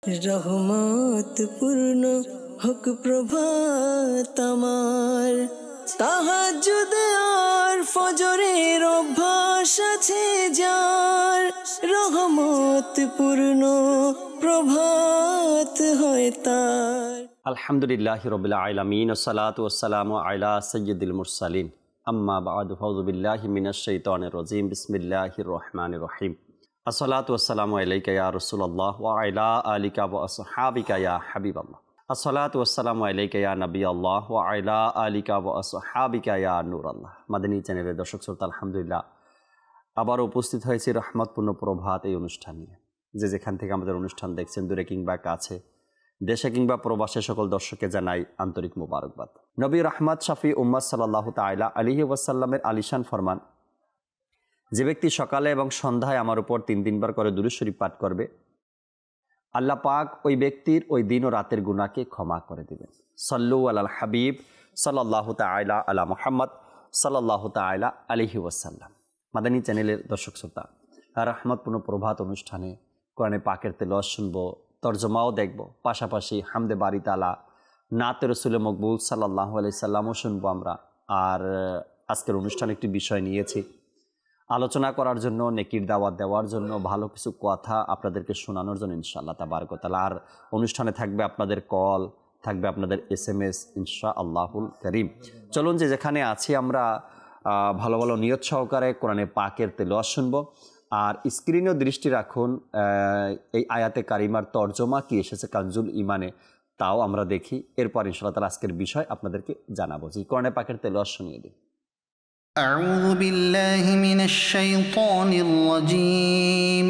রহমত পূর্ণ হোক প্রভাত আমার, তাহাজ্জুদ আর ফজরের অভ্যাস আছে যার, রহমত পূর্ণ প্রভাত হয় তার। আলহামদুলিল্লাহি রাব্বিল আলামিন ওয়াসসালাতু ওয়াসসালামু আলা সাইয়্যিদিল মুরসালিন আম্মা বা'দু ফাউযু বিল্লাহি মিনাশ শাইতানির রাজীম বিসমিল্লাহির রহমানির রহিম। আসসালাতু ওয়াসসালামু আলাইকা ইয়া রাসূলুল্লাহ ওয়া আলা আলিকা ওয়া আসহাবিকা ইয়া হাবিবাল্লাহ। আসসালাতু ওয়াসসালামু আলাইকা ইয়া নবিয়াল্লাহ ওয়া আলা আলিকা ওয়া আসহাবিকা ইয়া নূরাল্লাহ। মাদানী চ্যানেলের দর্শক শ্রোতা, আলহামদুলিল্লাহ আবার উপস্থিত হয়েছি রহমতপূর্ণ প্রভাত এই অনুষ্ঠান নিয়ে। যে যেখান থেকে আমাদের অনুষ্ঠান দেখছেন, দূরে কিংবা কাছে, দেশে কিংবা প্রবাসে, সকল দর্শককে জানাই আন্তরিক মোবারকবাদ। নবী রহমত শফি উম্মত সাল্লাল্লাহু তাআলা আলাইহি ওয়াসাল্লামের আলিশান ফরমান, যে ব্যক্তি সকালে এবং সন্ধ্যায় আমার উপর 3 বার করে দুরূদ শরীফ পাঠ করবে, আল্লাহ পাক ওই ব্যক্তির ওই দিন ও রাতের গুনাহকে ক্ষমা করে দিবেন। সাল্লু আলাল হাবিব সাল্লাল্লাহু তাআলা আলা মুহাম্মদ সাল্লাল্লাহু তাআলা আলাইহি ওয়াসাল্লাম। মাদানী চ্যানেলের দর্শক শ্রোতা, রহমতপূর্ণ প্রভাত অনুষ্ঠানে কোরআনে পাকের তেলাওয়াত শুনবো, তরজমাও দেখব, পাশাপাশি হামদে বারি তাআলা, নাতে রাসূল মকবুল সাল্লাল্লাহু আলাইহি সাল্লামও শুনবো আমরা। আর আজকের অনুষ্ঠানে একটি বিষয় নিয়েছি আলোচনা করার জন্য, নেকির দাওয়াত দেওয়ার জন্য, ভালো কিছু কথা আপনাদেরকে শোনানোর জন্য ইনশাআল্লাহ তাবারক ওয়া তাআলা। আর অনুষ্ঠানে থাকবে আপনাদের কল, থাকবে আপনাদের SMS ইনশাআল্লাহুল কারীম। চলুন যে যেখানে আছি আমরা ভালো ভালো নিয়ত সহকারে কোরআনে পাকের তেলাওয়াত শুনবো। আর স্ক্রিনেও দৃষ্টি রাখুন, এই আয়াতে কারিমার তর্জমা কি এসেছে কানজুল ইমানে, তাও আমরা দেখি। এরপর ইনশাআল্লাহ তাআলা আজকের বিষয় আপনাদেরকে জানাবো। যে কোরআনে পাকের তেলাওয়াত শুনিয়ে দিই। আউযু বিল্লাহি মিনাশ শাইতানির রাজীম।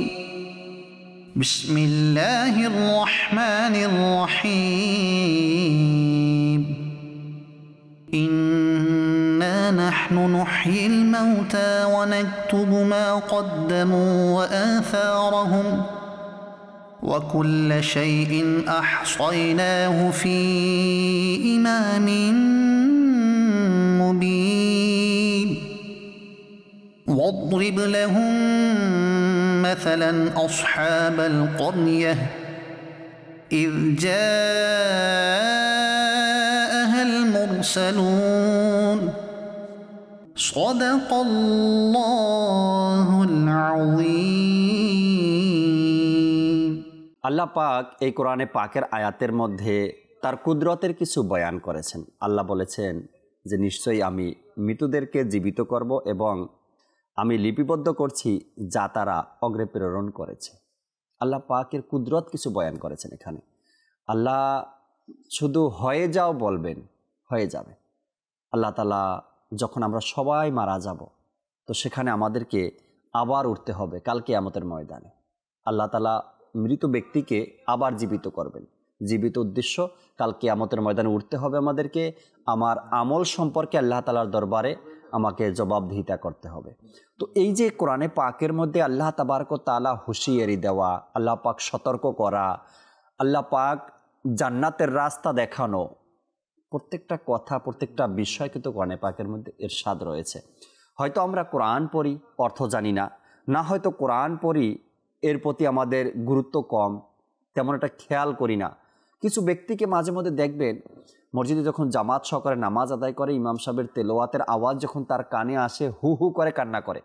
বিসমিল্লাহির রহমানির রহিম। ইন্না নাহনু নুহয়িল মাউতা ওয়া নাকতুবু মা কদ্দামু ওয়া আথারহুম ওয়া কুল্লা শাইইন আহসায়নাহু ফি ইমামিন মুবিন। واضرب لهم مثلا أصحاب القرية إذ جاءها المرسلون صدق الله العظيم। আল্লাহ পাক এই কোরআনে পাকের আয়াতের মধ্যে তার কুদরতের কিছু বয়ান করেছেন। আল্লাহ বলেছেন যে নিশ্চয়ই আমি মৃতদেরকে জীবিত করব এবং আমি লিপিবদ্ধ করছি যা তারা অগ্রে প্রেরণ করেছে। আল্লাহ পাকের কুদরত কিছু বয়ান করেছেন এখানে। আল্লাহ শুধু হয়ে যাও বলবেন, হয়ে যাবে। আল্লাহ তাআলা যখন আমরা সবাই মারা যাব, তো সেখানে আমাদেরকে আবার উঠতে হবে কাল কিয়ামতের ময়দানে। আল্লাহ তাআলা মৃত ব্যক্তিকে আবার জীবিত করবেন। জীবিত উদ্দেশ্য, কাল কিয়ামতের ময়দানে উঠতে হবে আমাদেরকে। আমার আমল সম্পর্কে আল্লাহ তাআলার দরবারে আমাকে জবাবদিহিতা করতে হবে। তো এই যে কোরআনে পাকের মধ্যে আল্লাহ তাবারক ওয়া তাআলা হুঁশিয়ারি দেওয়া, আল্লাহ পাক সতর্ক করা, আল্লাহ পাক জান্নাতের রাস্তা দেখানো, প্রত্যেকটা কথা, প্রত্যেকটা বিষয় কিন্তু কোরআনে পাকের মধ্যে ইরশাদ রয়েছে। হয়তো আমরা কোরআন পড়ি, অর্থ জানি না, না হয়তো কোরআন পড়ি, এর প্রতি আমাদের গুরুত্ব কম, তেমন একটা খেয়াল করি না। কিছু ব্যক্তিকে মাঝে মধ্যে দেখবেন মসজিদে যখন জামাত সহকারে নামাজ আদায় করে, ইমাম সাহেবের তেলাওয়াতের আওয়াজ যখন তার কানে আসে, হু হু করে কান্না করে।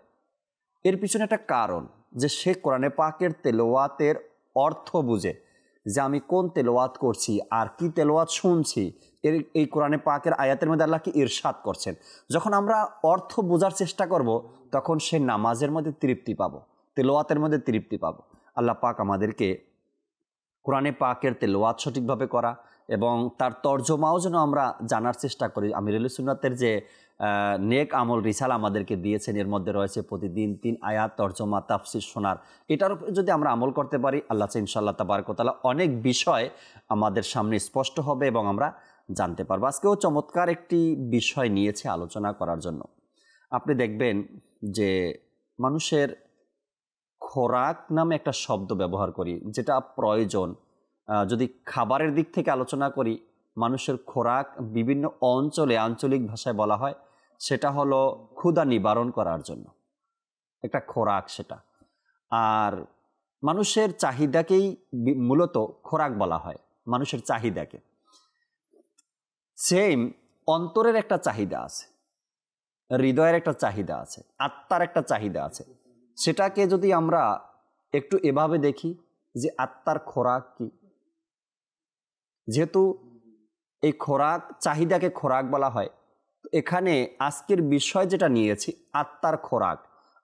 এর পিছনে একটা কারণ, যে সে কোরআনে পাকের তেলাওয়াতের অর্থ বুঝে, যে আমি কোন তেলাওয়াত করছি আর কি তেলাওয়াত শুনছি, এই কোরআনে পাকের আয়াতের মধ্যে আল্লাহ কি ইরশাদ করছেন। যখন আমরা অর্থ বোঝার চেষ্টা করব, তখন সে নামাজের মধ্যে তৃপ্তি পাবো, তেলাওয়াতের মধ্যে তৃপ্তি পাবো। আল্লাহ পাক আমাদেরকে কোরআনে পাকের তেলাওয়াত সঠিকভাবে করা এবং তার তর্জমাও যেন আমরা জানার চেষ্টা করি। আমিরুল সুন্নাতের যে নেক আমল রিসালা আমাদেরকে দিয়েছেন, এর মধ্যে রয়েছে প্রতিদিন 3 আয়াত তর্জমা তাফসির শোনার। এটার উপর যদি আমরা আমল করতে পারি, আল্লাহ ইনশাআল্লাহ তাবারক ওয়া তাআলা অনেক বিষয় আমাদের সামনে স্পষ্ট হবে এবং আমরা জানতে পারবো। আজকেও চমৎকার একটি বিষয় নিয়েছে আলোচনা করার জন্য। আপনি দেখবেন যে মানুষের খোরাক নামে একটা শব্দ ব্যবহার করি, যেটা প্রয়োজন। যদি খাবারের দিক থেকে আলোচনা করি, মানুষের খোরাক বিভিন্ন অঞ্চলে আঞ্চলিক ভাষায় বলা হয়, সেটা হলো ক্ষুধা নিবারণ করার জন্য একটা খোরাক সেটা। আর মানুষের চাহিদাকেই মূলত খোরাক বলা হয়, মানুষের চাহিদাকে। সেম অন্তরের একটা চাহিদা আছে, হৃদয়ের একটা চাহিদা আছে, আত্মার একটা চাহিদা আছে। সেটাকে যদি আমরা একটু এভাবে দেখি যে আত্মার খোরাক কি, যেহেতু এই খোরাক চাহিদাকে খোরাক বলা হয়, এখানে আজকের বিষয় যেটা নিয়েছি আত্মার খোরাক।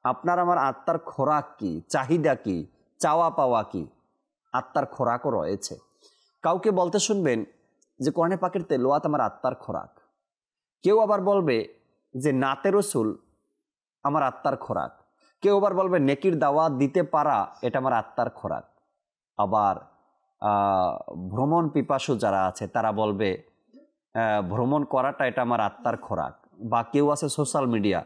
আপনার আমার আত্মার খোরাক কি, চাহিদা কি, চাওয়া পাওয়া কি, আত্মার খোরাকও রয়েছে। কাউকে বলতে শুনবেন যে কোরআনে পাকের তেলাওয়াত আমার আত্মার খোরাক, কেউ আবার বলবে যে নাতে রসুল আমার আত্মার খোরাক, কেউ আবার বলবে নেকির দাওয়াত দিতে পারা এটা আমার আত্মার খোরাক। আবার ভ্রমণ পিপাসু যারা আছে তারা বলবে ভ্রমণ করাটা এটা আমার আত্মার খোরাক। বা কেউ আছে সোশ্যাল মিডিয়া,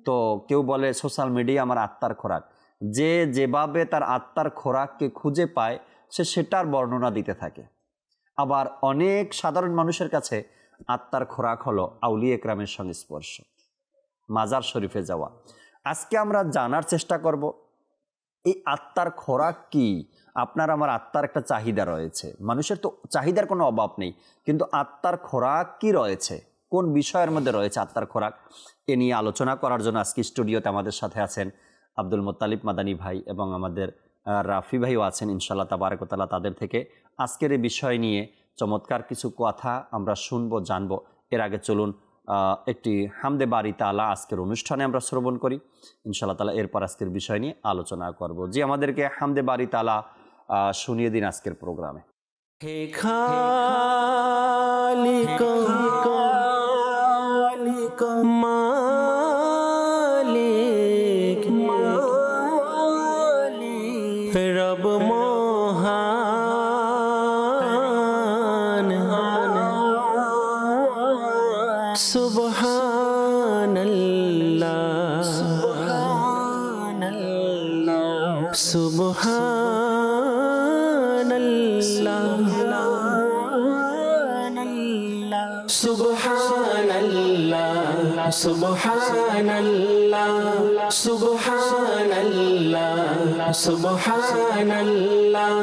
তো কেউ বলে সোশ্যাল মিডিয়া আমার আত্মার খোরাক। যে যেভাবে তার আত্মার খোরাককে খুঁজে পায় সে সেটার বর্ণনা দিতে থাকে। আবার অনেক সাধারণ মানুষের কাছে আত্মার খোরাক হলো আউলিয়া একরামের সঙ্গে স্পর্শ, মাজার শরীফে যাওয়া। আজকে আমরা জানার চেষ্টা করব এই আত্মার খোরাক কি। আপনার আমার আত্মার একটা চাহিদা রয়েছে, মানুষের তো চাহিদার কোনো অভাব নেই, কিন্তু আত্মার খোরাক কি রয়েছে, কোন বিষয়ের মধ্যে রয়েছে আত্মার খোরাক, এ নিয়ে আলোচনা করার জন্য আজকে স্টুডিওতে আমাদের সাথে আছেন আব্দুল মোত্তালিব মাদানী ভাই এবং আমাদের রাফি ভাইও আছেন ইনশাআল্লাহ তাবারক ওয়া তাআলা। তাদের থেকে আজকের এই বিষয় নিয়ে চমৎকার কিছু কথা আমরা শুনবো, জানবো। এর আগে চলুন একটি হামদে বারি তাআলা আজকের অনুষ্ঠানে আমরা শ্রবণ করি ইনশাআল্লাহ তাআলা, এরপর আজকের বিষয় নিয়ে আলোচনা করব। জি, আমাদেরকে হামদে বারি তাআলা শুনিয়ে দিন আজকের প্রোগ্রামে। হে খালিক মালিক রব মহান সুবহানাল্লাহ সুবহানাল্লাহ সুবহানাল্লাহ সুবহানাল্লাহ সুবহানাল্লাহ।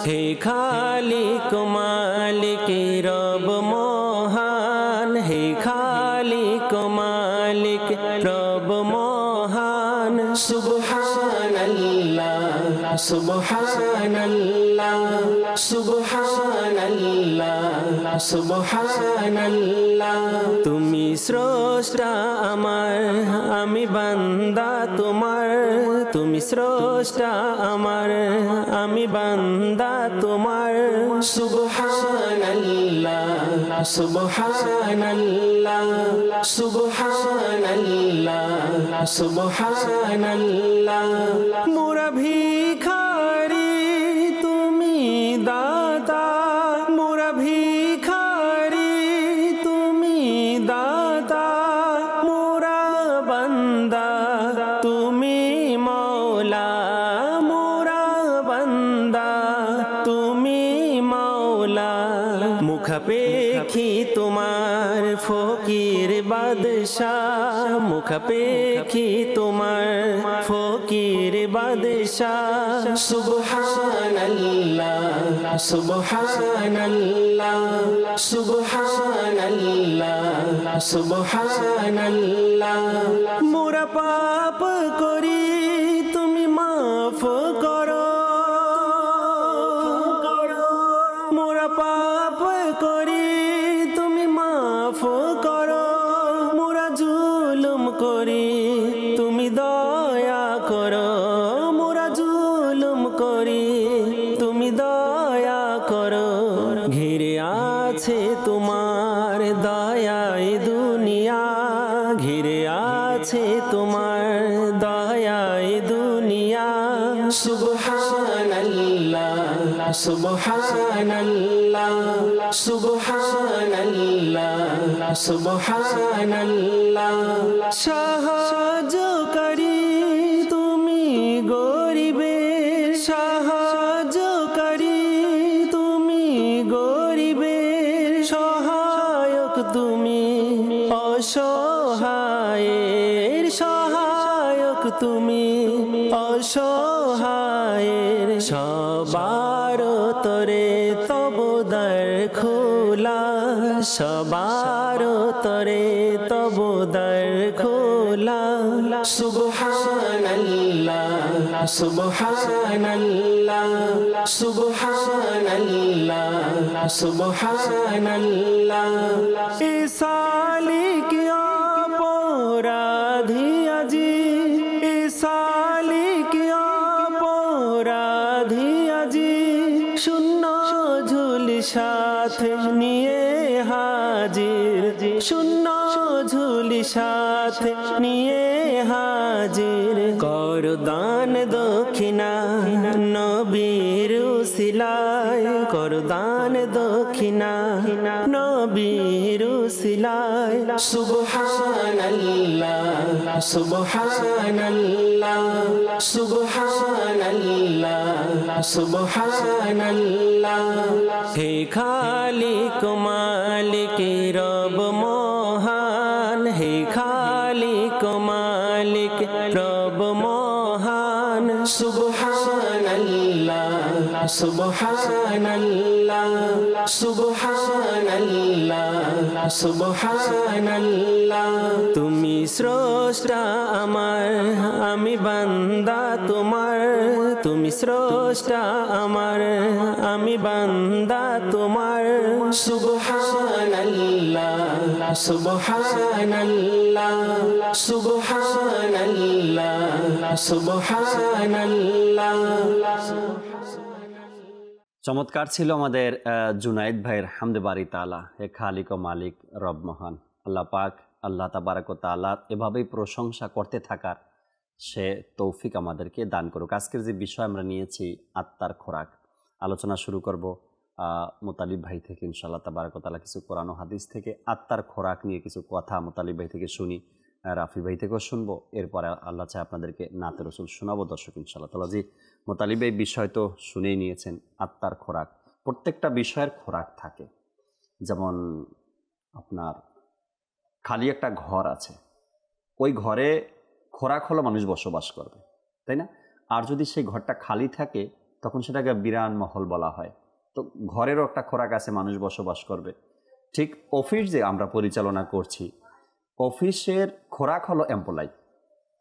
হে খালিক মালিক রব মহান, হে খালিক মালিক রব মহান সুবহানাল্লাহ সুবহানাল্লাহ সুবহানাল্লাহ সুবহানাল্লাহ। তুমি স্রষ্টা আমার, আমি বান্দা তোমার, তুমি স্রষ্টা আমার, আমি বান্দা তোমার সুবহানাল্লাহ সুবহানাল্লাহ সুবহানাল্লাহ সুবহানাল্লাহ। মোরা ভিখারি তুমি দাতা, মোরা ভিখারি তুমি দাতা, মোরা বান্দা তুমি মওলা, মোরা বান্দা তুমি মওলা। মুখাপেক্ষী তোমার ফকির বাদশাহ, মুখাপেক্ষী তোমার ফকির বাদশাহ সুবহানাল্লাহ সুবহানাল্লাহ সুবহানাল্লাহ সুবহানাল্লাহ। মোরা পাপ করি তুমি মাফ করো, মোরা পাপ করি তুমি মাফ করো, মোরা জুলুম করি তুমি দয়া করো, মোরা জুলুম করি তুমি দয়া করো। ঘিরে আছে তোমার দয়ায় দুনিয়া, ঘিরে আছে তোমার দয়ায় দুনিয়া সুবহানাল্লাহ সুবহানাল্লাহ সুবহানাল্লাহ সুবহানাল্লাহ। সাহায্যকারী তুমি গরিবের, সাহায্যকারী তুমি গরিবের, সহায়ক তুমি অসহায়ের, সহায়ক তুমি অসহায়ের তবু দ্বার খোলা, সবার তরে তবু দ্বার খোলা। সুবহানাল্লাহ সুবহানাল্লাহ সুবহানাল্লাহ সুবহানাল্লাহ। এ সালিক অপরাধী আজি, এ সালিক অপরাধী আজি, শূন্য ঝুলি সাথে নিয়ে হাজির, শূন্য ঝুলি সাথে নিয়ে হাজির। কর দান দক্ষিণা নবীর উসিলায়, কর দান দক্ষিণা নবীর উসিলায়। সুবহানাল্লাহ সুবহানাল্লাহ সুবহানাল্লাহ সুবহানাল্লাহ। হে খালিক মালিক রব মহান, হে খালিক মালিক রব মহান। সুবহানাল্লাহ সুবহানাল্লাহ সুবহানাল্লাহ সুবহানাল্লাহ। তুমি স্রষ্টা আমার, আমি বান্দা তোমার, তুমি স্রষ্টা আমার, আমি বান্দা তোমার। সুবহানাল্লাহ সুবহানাল্লাহ সুবহানাল্লাহ সুবহানাল্লাহ। চমৎকার ছিল আমাদের জুনাইদ ভাইয়ের হামদে বারি তাআলা। হে খালিক ও মালিক রব মহান। আল্লাহ পাক আল্লাহ তাবারক ও তাআলা এভাবেই প্রশংসা করতে থাকার সে তৌফিক আমাদেরকে দান করুক। আজকের যে বিষয় আমরা নিয়েছি আত্মার খোরাক, আলোচনা শুরু করব মুতালিব ভাই থেকে ইনশাআল্লাহ তাবারক ও তাআলা। কিছু কোরআন ও হাদিস থেকে আত্মার খোরাক নিয়ে কিছু কথা মুতালিব ভাই থেকে শুনি, রাফি ভাই থেকেও শুনবো। এরপরে আল্লাহ চায় আপনাদেরকে নাতে রসুল শোনাবো দর্শক ইনশাআল্লাহ তাআলা। জি মুতালিব এই বিষয় তো শুনেই নিয়েছেন, আত্মার খোরাক। প্রত্যেকটা বিষয়ের খোরাক থাকে। যেমন আপনার খালি একটা ঘর আছে, ওই ঘরে খোরাক হলো মানুষ বসবাস করবে, তাই না? আর যদি সেই ঘরটা খালি থাকে তখন সেটাকে বিরান মহল বলা হয়। তো ঘরেরও একটা খোরাক আছে, মানুষ বসবাস করবে। ঠিক অফিস যে আমরা পরিচালনা করছি, অফিসের খোরাক হলো এমপ্লয়,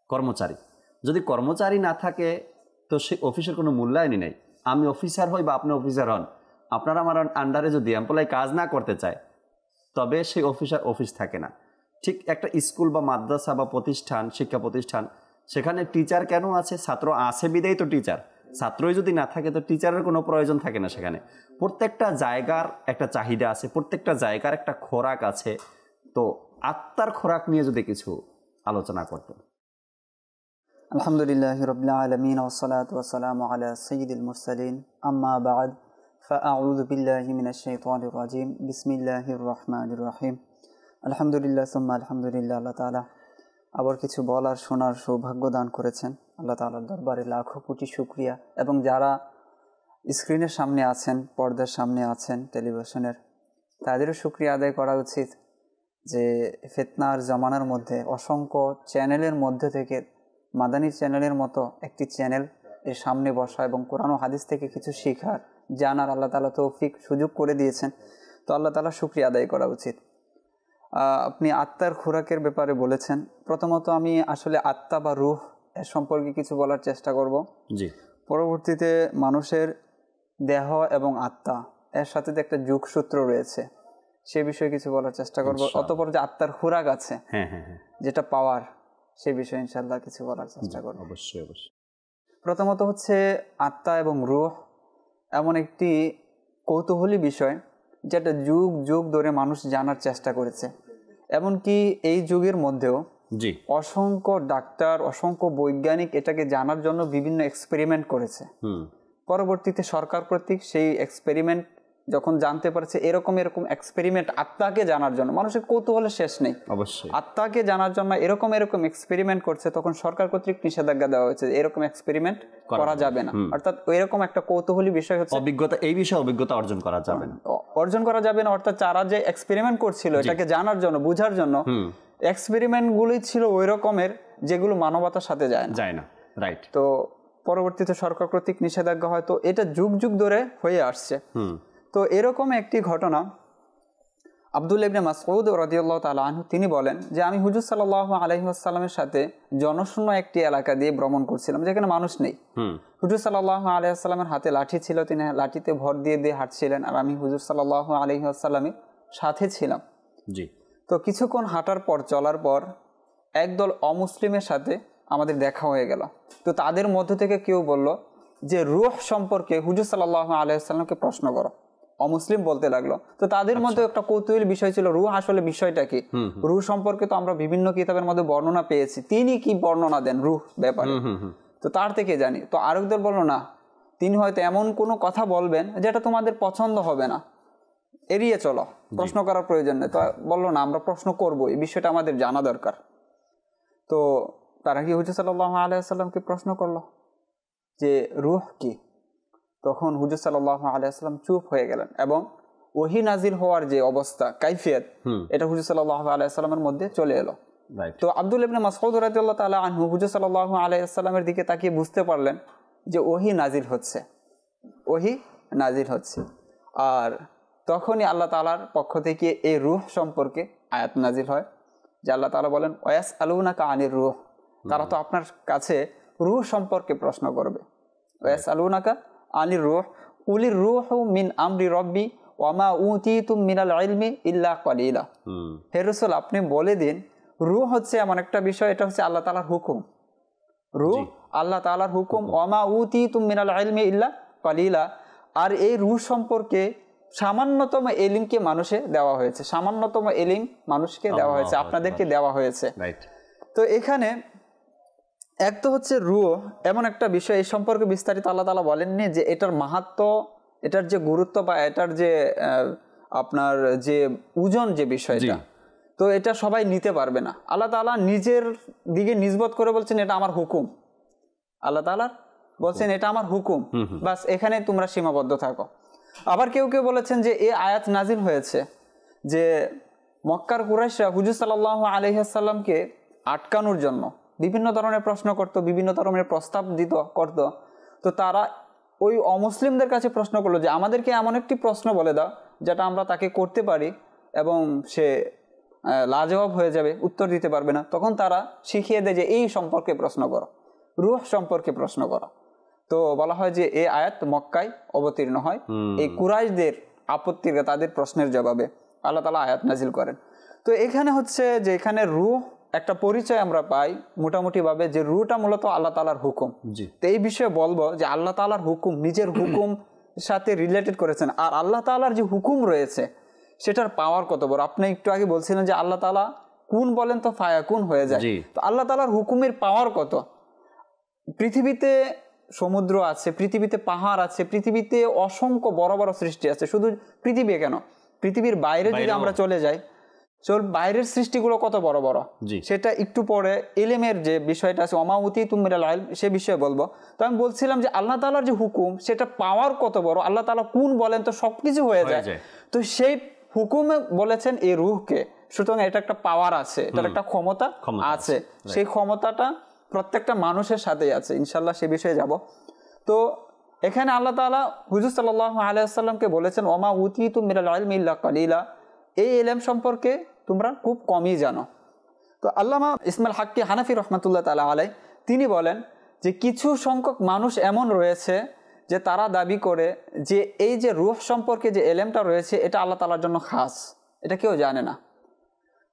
কর্মচারী। যদি কর্মচারী না থাকে তো সেই অফিসের কোনো মূল্যায়নই নেই। আমি অফিসার হই বা আপনি অফিসার হন, আপনারা আমার আন্ডারে যদি এমপ্লয় কাজ না করতে চায় তবে সেই অফিসার অফিস থাকে না। ঠিক একটা স্কুল বা মাদ্রাসা বা প্রতিষ্ঠান, শিক্ষা প্রতিষ্ঠান, সেখানে টিচার কেন আছে? ছাত্র আছে বিদেই তো টিচার। ছাত্রই যদি না থাকে তো টিচারের কোনো প্রয়োজন থাকে না সেখানে। প্রত্যেকটা জায়গার একটা চাহিদা আছে, প্রত্যেকটা জায়গার একটা খোরাক আছে। তো আত্মার খোরাক নিয়ে যদি কিছু আলোচনা করতেন। আলহামদুলিল্লাহি রাব্বিল আলামিন ওয়াসসালাতু ওয়াসসালামু আলা সাইয়্যিদিল মুরসালিন, আম্মা বা'দ, ফাআউযু বিল্লাহি মিনাশ শাইতানির রাজীম, বিসমিল্লাহির রহমানির রহিম। আলহামদুলিল্লাহ সুম্মা আলহামদুলিল্লাহ। আল্লাহ তাআলা আবার কিছু বলার শোনার সৌভাগ্য দান করেছেন। আল্লাহ তাআলার দরবারে লাখো কোটি শুকরিয়া। এবং যারা স্ক্রিনের সামনে আছেন, পর্দার সামনে আছেন টেলিভিশনের, তাদেরও শুকরিয়া আদায় করা উচিত যে ফিতনার জামানার মধ্যে অসংখ্য চ্যানেলের মধ্যে থেকে মাদানী চ্যানেলের মতো একটি চ্যানেল এর সামনে বসা এবং কোরআন ও হাদিস থেকে কিছু শেখার, জানার আল্লাহ তাআলা তৌফিক সুযোগ করে দিয়েছেন। তো আল্লাহ তাআলা শুকরিয়া আদায় করা উচিত। আপনি আত্মার খোরাকের ব্যাপারে বলেছেন। প্রথমত আমি আসলে আত্মা বা রূহ এর সম্পর্কে কিছু বলার চেষ্টা করব। জি। পরবর্তীতে মানুষের দেহ এবং আত্মা এর সাথে যে একটা যোগসূত্র রয়েছে সে বিষয়ে কিছু বলার চেষ্টা করব। অতঃপর যে আত্মার খোরাক আছে, যেটা পাওয়ার, সে বিষয়ে ইনশাআল্লাহ কিছু বলার চেষ্টা করব। অবশ্যই অবশ্যই। প্রথমত হচ্ছে আত্মা এবং রূহ এমন একটি কৌতূহলী বিষয় যেটা যুগ যুগ ধরে মানুষ জানার চেষ্টা করেছে। এমনকি এই যুগের মধ্যেও জি অসংখ্য ডাক্তার, অসংখ্য বৈজ্ঞানিক এটাকে জানার জন্য বিভিন্ন এক্সপেরিমেন্ট করেছে। পরবর্তীতে সরকার কর্তৃক সেই এক্সপেরিমেন্ট যখন জানতে পারছে এরকম এক্সপেরিমেন্ট আত্মাকে জানার জন্য, মানুষের কৌতূহলের শেষ নেই, অবশ্যই আত্মাকে জানার জন্য এরকম এক্সপেরিমেন্ট করছে, তখন সরকার কর্তৃক নিষেধাজ্ঞা দেওয়া হয়েছে এরকম এক্সপেরিমেন্ট করা যাবে না। অর্থাৎ এরকম একটা কৌতূহলী বিষয় হচ্ছে অভিজ্ঞতা, এই বিষয়ে অভিজ্ঞতা অর্জন করা যাবে না। অর্থাৎ যারা যে এক্সপেরিমেন্ট করছিল এটাকে জানার জন্য, বুঝার জন্য, এক্সপেরিমেন্ট গুলি ছিল ওই রকমের যেগুলো মানবতার সাথে যায় না। রাইট। তো পরবর্তীতে সরকার কর্তৃক নিষেধাজ্ঞা হয়। তো এটা যুগ যুগ ধরে হয়ে আসছে। তো এরকম একটি ঘটনা আব্দুল্লাহ ইবনে মাসউদ রাদিয়াল্লাহু তাআলা আনহু তিনি বলেন যে আমি হুজুর সাল্লাল্লাহু আলাইহি ওয়াসাল্লামের সাথে জনশূন্য একটি এলাকা দিয়ে ভ্রমণ করছিলাম যেখানে মানুষ নেই। হুজুর সাল্লাল্লাহু আলাইহি ওয়াসাল্লামের হাতে লাঠি ছিল, তিনি লাঠিতে ভর দিয়ে দিয়ে হাঁটছিলেন আর আমি হুজুর সাল্লাল্লাহু আলাইহি ওয়াসাল্লামের সাথে ছিলাম। জি। তো কিছুক্ষণ হাঁটার পর চলার পর একদল অমুসলিমের সাথে আমাদের দেখা হয়ে গেল। তো তাদের মধ্য থেকে কেউ বলল যে রূহ সম্পর্কে হুজুর সাল্লাল্লাহু আলাইহি ওয়াসাল্লামকে প্রশ্ন করো। অমুসলিম বলতে লাগলো। তো তাদের মধ্যে একটা কৌতূহল বিষয় ছিল রূহ আসলে বিষয়টা কি। রূহ সম্পর্কে তো আমরা বিভিন্ন কিতাবের মধ্যে বর্ণনা পেয়েছি, তিনি কি বর্ণনা দেন রূহ ব্যাপারে, তো তার থেকে জানি। তো আরেকদল বললো না, তিনি হয়তো এমন কোনো কথা বলবেন যেটা তোমাদের পছন্দ হবে না, এড়িয়ে চলো, প্রশ্ন করার প্রয়োজন নেই। তো বললো না, আমরা প্রশ্ন করবো, এই বিষয়টা আমাদের জানা দরকার। তো তারা কি হুজুর সাল্লাল্লাহু আলাইহি ওয়াসাল্লামকে প্রশ্ন করলো যে রূহ কি। তখন হুজুর সাল্লাল্লাহু আলাইহি ওয়াসাল্লাম চুপ হয়ে গেলেন এবং ওহী নাজিল হওয়ার যে অবস্থা কাইফিয়ত এটা হুজুর সাল্লাল্লাহু আলাইহি ওয়াসাল্লামের মধ্যে চলে এলো। তো আব্দুল্লাহ ইবনে মাসউদ রাদিয়াল্লাহু তাআলা আনহু হুজুর সাল্লাল্লাহু আলাইহি ওয়াসাল্লামের দিকে তাকিয়ে বুঝতে পারলেন যে ওহী নাজিল হচ্ছে, ওহী নাজিল হচ্ছে। আর তখনই আল্লাহ তাআলার পক্ষ থেকে এই রূহ সম্পর্কে আয়াত নাজিল হয় যে আল্লাহ তাআলা বলেন ওয়ায়াসআলুনাকা আনির রূহ, তারা তো আপনার কাছে রূহ সম্পর্কে প্রশ্ন করবে। ওয়ায়াসআলুনাকা আনির রূহ কুলির রূহু মিন আমরি রব্বি ওয়া মা উতীতুম মিনাল ইলমি ইল্লা কলিলা। হে রাসূল, আপনি বলে দিন রূহ হচ্ছে এমন একটা বিষয়, এটা হচ্ছে আল্লাহ তাআলার হুকুম। রূহ আল্লাহ তাআলার হুকুম, ওয়া মা উতীতুম মিনাল ইলমি ইল্লা কলিলা। আর এই রূহ সম্পর্কে সামান্যতম ইলমকে মানুষে দেওয়া হয়েছে, সামান্যতম ইলম মানুষকে দেওয়া হয়েছে, আপনাদেরকে দেওয়া হয়েছে। তো এখানে এক তো হচ্ছে রূহ এমন একটা বিষয়, এই সম্পর্কে বিস্তারিত আল্লাহ তাআলা বলেননি যে এটার মাহাত্ম্য, এটার যে গুরুত্ব বা এটার যে আপনার যে ওজন যে বিষয়টা, তো এটা সবাই নিতে পারবে না। আল্লাহ তাআলা নিজের দিকে নিসবত করে বলছেন এটা আমার হুকুম, আল্লাহ তাআলা বলছেন এটা আমার হুকুম, বাস এখানে তোমরা সীমাবদ্ধ থাকো। আবার কেউ কেউ বলেছেন যে এই আয়াত নাজিল হয়েছে যে মক্কার কুরাইশরা হুজুর সাল্লাল্লাহু আলাইহি ওয়াসাল্লামকে আটকানোর জন্য বিভিন্ন ধরনের প্রশ্ন করত, বিভিন্ন ধরনের প্রস্তাব করত। তো তারা ওই অমুসলিমদের কাছে প্রশ্ন করলো যে আমাদেরকে এমন একটি প্রশ্ন বলে দাও যেটা আমরা তাকে করতে পারি এবং সে লাজবাব হয়ে যাবে, উত্তর দিতে পারবে না। তখন তারা শিখিয়ে দেয় যে এই সম্পর্কে প্রশ্ন করো, রূহ সম্পর্কে প্রশ্ন করো। তো বলা হয় যে এই আয়াত মক্কায় অবতীর্ণ হয় এই কুরাইশদের আপত্তির, তাদের প্রশ্নের জবাবে আল্লাহ তাআলা আয়াত নাজিল করেন। তো এখানে হচ্ছে যে এখানে রূহ একটা পরিচয় আমরা পাই মোটামুটি ভাবে যে রূহটা মূলত আল্লাহ তাআলার হুকুম। তো এই বিষয়ে বলবো যে আল্লাহ তাআলার হুকুম নিজের হুকুম সাথে রিলেটেড করেছেন, আর আল্লাহ তাআলার যে হুকুম রয়েছে সেটার পাওয়ার কত বড়। আপনি একটু আগে বলছিলেন যে আল্লাহ তাআলা কুন বলেন তো ফায়াকুন হয়ে যায়। তো আল্লাহ তাআলার হুকুমের পাওয়ার কত। পৃথিবীতে সমুদ্র আছে, পৃথিবীতে পাহাড় আছে, পৃথিবীতে অসংখ্য বড় বড় সৃষ্টি আছে। শুধু পৃথিবী কেন, পৃথিবীর বাইরে যদি আমরা চলে যাই, বাইরের সৃষ্টিগুলো কত বড় বড়, সেটা একটু পরে ইলমের যে বিষয়টা আছে ওমা উতীতুম মিনাল ইলম সে বিষয়ে বলবো। তো আমি বলছিলাম যে আল্লাহ তাআলার যে হুকুম সেটা পাওয়ার কত বড়। আল্লাহ তাআলা কোন বলেন তো সবকিছু হয়ে যায়। তো সেই হুকুমে বলেছেন এই রূহকে, সুতরাং এটা একটা পাওয়ার আছে, এটার একটা ক্ষমতা আছে। সেই ক্ষমতাটা প্রত্যেকটা মানুষের সাথেই আছে, ইনশাআল্লাহ সে বিষয়ে যাব। তো এখানে আল্লাহ তাআলা হুজুর সাল্লাল্লাহু আলাইহি ওয়াসাল্লামকে বলেছেন ওমা উতীতুম মিনাল ইলমি ইল্লা কলিলা, এই ইলম সম্পর্কে তোমরা খুব কমই জানো। তো আল্লামা ইসমাইল হাক্কি হানাফি রহমাতুল্লাহ তাআলা আলাইহি তিনি বলেন যে কিছু সংখ্যক মানুষ এমন রয়েছে যে তারা দাবি করে যে এই যে রূহ সম্পর্কে যে ইলমটা রয়েছে এটা আল্লাহ তাআলার জন্য খাস, এটা কেউ জানে না।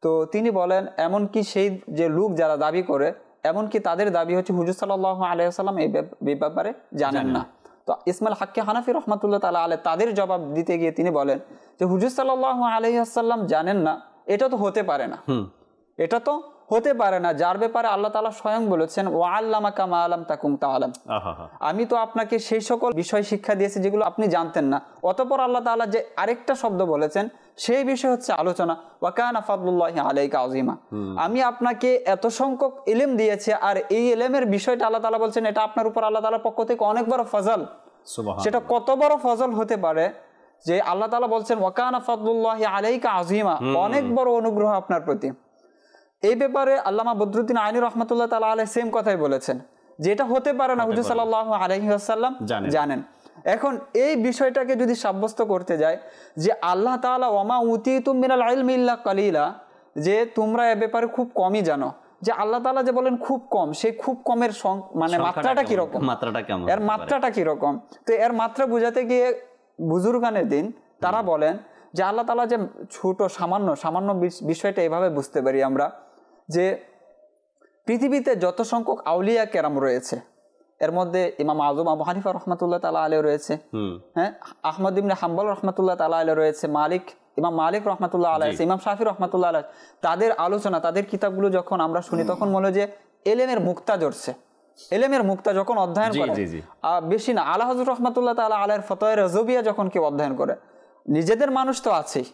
তো তিনি বলেন এমনকি সেই যে লোক যারা দাবি করে, এমনকি তাদের দাবি হচ্ছে হুজুর সাল্লাল্লাহু আলাইহি ওয়াসাল্লাম এই ব্যাপারে জানেন না। তো ইসমাইল হাক্কি হানাফি রহমাতুল্লাহ তাআলা আলাইহি তাদের জবাব দিতে গিয়ে তিনি বলেন যে হুজুর সাল্লাল্লাহু আলাইহি ওয়াসাল্লাম জানেন না, এটা তো হতে পারে না, এটা তো হতে পারে না, যার ব্যাপারে আল্লাহ তাআলা স্বয়ং বলেছেন ওয়া আল্লামাকা মা লাম তাকুন তাআলাম, আমি তো আপনাকে সেই সকল বিষয় শিক্ষা দিয়েছি যেগুলো আপনি জানতেন না। অতঃপর আল্লাহ তাআলা যে আরেকটা শব্দ বলেছেন সেই বিষয় হচ্ছে আলোচনা ওয়া কানা ফাদলুল্লাহি আলাইকা আযীমা, আমি আপনাকে এত সংখ্যক ইলম দিয়েছি আর এই ইলমের বিষয়টা আল্লাহ তাআলা বলছেন এটা আপনার উপর আল্লাহ তাআলার পক্ষ থেকে অনেক বড় ফজল। সেটা কত বড় ফজল হতে পারে যে আল্লাহ তাআলা বলছেন ওয়া কানা ফাদলুল্লাহি আলাইকা আযীমা, অনেক বড় অনুগ্রহ আপনার প্রতি। এই ব্যাপারে আল্লামা বদরুদ্দিন আইনি রহমাতুল্লাহ তাআলা আলাইহি সেম কথাই বলেছেন যে এটা হতে পারে না, হুজুর সাল্লাল্লাহু আলাইহি ওয়াসাল্লাম জানেন। এখন এই বিষয়টাকে যদি সাব্যস্ত করতে যায় যে আল্লাহ তাআলা ওয়ামা উতীতুম মিনাল ইলমি ইল্লা কালিলা, যে তোমরা এ ব্যাপারে খুব কমই জানো, যে আল্লাহ তাআলা যে বলেন খুব কম, সেই খুব কমের মানে মাত্রাটা কিরকম, এর মাত্রাটা কিরকম। তো এর মাত্রা বোঝাতে গিয়ে বুজুর্গানের দিন তারা বলেন যে আল্লাহ তাআলা যে ছোট সামান্য বিষয়টা এভাবে বুঝতে পারি আমরা, যে পৃথিবীতে যত সংখ্যক আউলিয়া কেরাম রয়েছে এর মধ্যে ইমাম আযম আবু হানিফা রাহমাতুল্লাহ তাআলা আলাইহি রয়েছে, হ্যাঁ, আহমদ ইবনে হাম্বল রাহমাতুল্লাহ তাআলা আলাইহি রয়েছে, ইমাম মালিক রাহমাতুল্লাহ আলাইহি, ইমাম শাফি রাহমাতুল্লাহ আলাইহি, তাদের আলোচনা, তাদের কিতাবগুলো যখন আমরা শুনি তখন মনে হয় যে এলেমের মুক্তা জড়ছে। এলেমের মুক্তা যখন অধ্যয়ন করে, বেশি না, আলা হযরত রাহমাতুল্লাহ তাআলা আলাইহির ফতোয়া রাজবিয়া যখন কেউ অধ্যয়ন করে, নিজেদের মানুষ তো আছেই,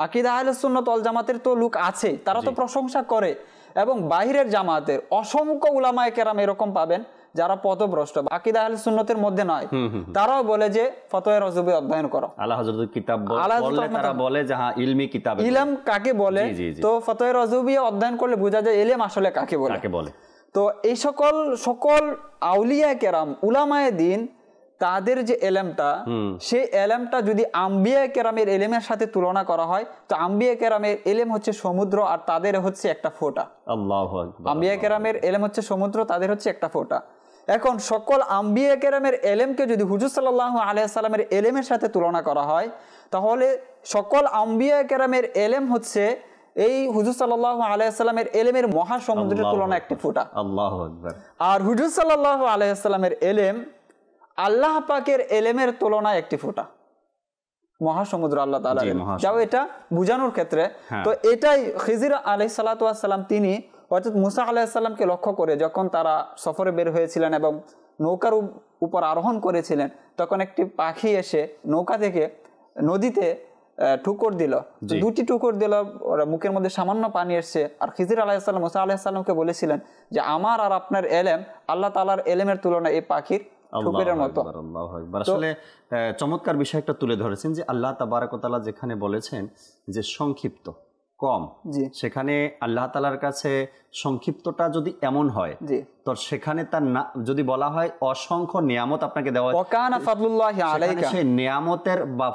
আকীদা আহলে সুন্নাত ওয়াল জামাতের তো লোক আছে, তারা তো প্রশংসা করে, এবং বাহিরের জামাতের অসংখ্য উলামায়ে কেরাম এরকম পাবেন যারা পথভ্রষ্ট, আকীদা আহলে সুন্নাতের মধ্যে নয়, তারাও বলে যে ফতোয়া রাজবি অধ্যয়ন করো। আলা হযরতের কিতাব বললে তারা বলে যে হ্যাঁ ইলমি কিতাব, ইলম কাকে বলে, তো ফতোয়া রাজবি অধ্যয়ন করলে বোঝা যায় ইলম আসলে কাকে বলে। তো এই সকল আউলিয়া কেরাম উলামায়ে দ্বীন তাদের যে এলেমটা, সেই এলেমটা যদি আম্বিয়া কেরামের এলেমের সাথে তুলনা করা হয়, তো আম্বিয়া কেরামের এলেম হচ্ছে সমুদ্র আর তাদের হচ্ছে একটা ফোঁটা। আল্লাহু আকবার। আম্বিয়া কেরামের এলেম হচ্ছে সমুদ্র, তাদের হচ্ছে একটা ফোঁটা। এখন সকল আম্বিয়া কেরামের এলেমকে যদি হুজুর সাল্লাল্লাহু আলাইহি সাল্লামের এলেমের সাথে তুলনা করা হয়, তাহলে সকল আম্বিয়া কেরামের এলেম হচ্ছে এই হুজুর সাল্লাল্লাহু আলাইহি সাল্লামের এলেমের মহাসমুদ্রের তুলনায় একটি ফোঁটা। আল্লাহু আকবার। আর হুজুর সাল্লাল্লাহু আলাইহি সাল্লামের এলেম আল্লাহ পাকের এলেমের তুলনায় একটি ফোঁটা, মহাসমুদ্র আল্লাহ তাআলা, যাও এটা বুঝানোর ক্ষেত্রে। তো এটাই খিজির আলাইহিস সালাতু ওয়াস সালাম তিনি হযরত মুসা আলাইহিস সালামকে লক্ষ্য করে যখন তারা সফরে বের হয়েছিলেন এবং নৌকার উপর আরোহণ করেছিলেন, তখন একটি পাখি এসে নৌকা থেকে নদীতে ঠুকর দিল, দুটি ঠুকর দিল, মুখের মধ্যে সামান্য পানি এসছে। আর খিজির আলাইহিস সালাম মুসা আলাইহিস সালামকে বলেছিলেন যে আমার আর আপনার এলেম আল্লাহ তাআলার এলেমের তুলনায় এই পাখির ঠুকরের মতো। আসলে চমৎকার বিষয় একটা তুলে ধরেছেন যে আল্লাহ তাবারক ওয়া তাআলা যেখানে বলেছেন যে সংক্ষিপ্ত কম, সেখানে আল্লাহ তাআলার কাছে সংক্ষিপ্তটা যদি এমন হয়, তো সেখানে তার যদি বলা হয় অসংখ্য নিয়ামত আপনাকে দেওয়া, ওয়াকানা ফাদলুল্লাহি আলাইকা, সেই নিয়ামতের বা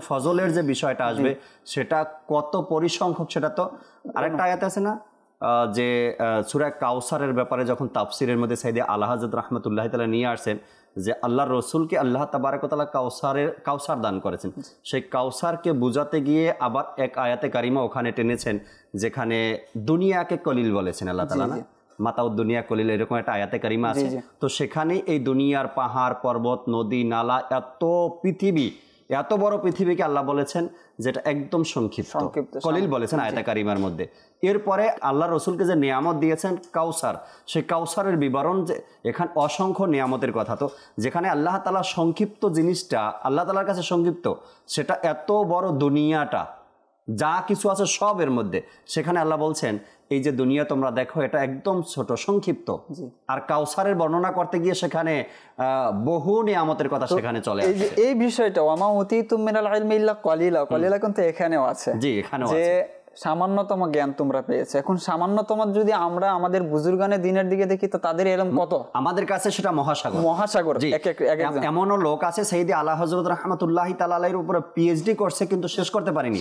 ফজলের যে বিষয়টা আসবে সেটা কত পরিসংখ্যক, সেটা তো আরেকটা আয়াত আছে না যে সূরা কাউসারের ব্যাপারে যখন তাফসিরের মধ্যে সাইয়েদে আলা হযরত রাহমাতুল্লাহি তাআলা নিয়ে আসেন যে আল্লাহর রাসূলকে আল্লাহ তাবারক ওয়া তাআলা কাউসার দান করেছেন, সেই কাউসারকে বুঝাতে গিয়ে আবার এক আয়াতে কারিমা ওখানে টেনেছেন যেখানে দুনিয়াকে কলিল বলেছেন আল্লাহ তাআলা, না মাতাউদ দুনিয়া কলিল, এরকম একটা আয়াতে কারিমা আছে। তো সেখানে এই দুনিয়ার পাহাড় পর্বত নদী নালা এত বড় পৃথিবীকে আল্লাহ বলেছেন যেটা একদম সংক্ষিপ্ত কলিল বলেছেন আয়াতে কারিমার মধ্যে। এরপরে আল্লাহ রসুলকে যে নিয়ামত দিয়েছেন কাউসার, সেই কাউসারের বিবরণ যে এখানে অসংখ্য নিয়ামতের কথা। তো যেখানে আল্লাহ তাআলা সংক্ষিপ্ত জিনিসটা আল্লাহ তাআলার কাছে সংক্ষিপ্ত, সেটা এত বড় দুনিয়াটা যা কিছু আছে সবের মধ্যে, সেখানে আল্লাহ বলছেন এই যে দুনিয়া তোমরা দেখো এটা একদম ছোট সংক্ষিপ্ত। আর কাউসারের বর্ণনা করতে গিয়ে সেখানে বহু নিয়ামতের কথা সেখানে চলে আসে। এই বিষয়টা ওয়ামা উতীতুম মিনাল ইলমি ইল্লা কালিলা, কালিলা কিন্তু এখানেও আছে, জি এখানেও আছে, যে সামান্যতম জ্ঞান তোমরা পেয়েছো। এখন সামান্যতম যদি আমরা আমাদের বুজুর্গানের দিনের দিকে দেখি তো তাদের এলম কত, আমাদের কাছে সেটা মহাসাগর। এমনও লোক আছে সাইয়েদে আলা হযরত রাহমাতুল্লাহি তাআলা আলাইহির উপরে পিএইচডি করছে কিন্তু শেষ করতে পারেনি,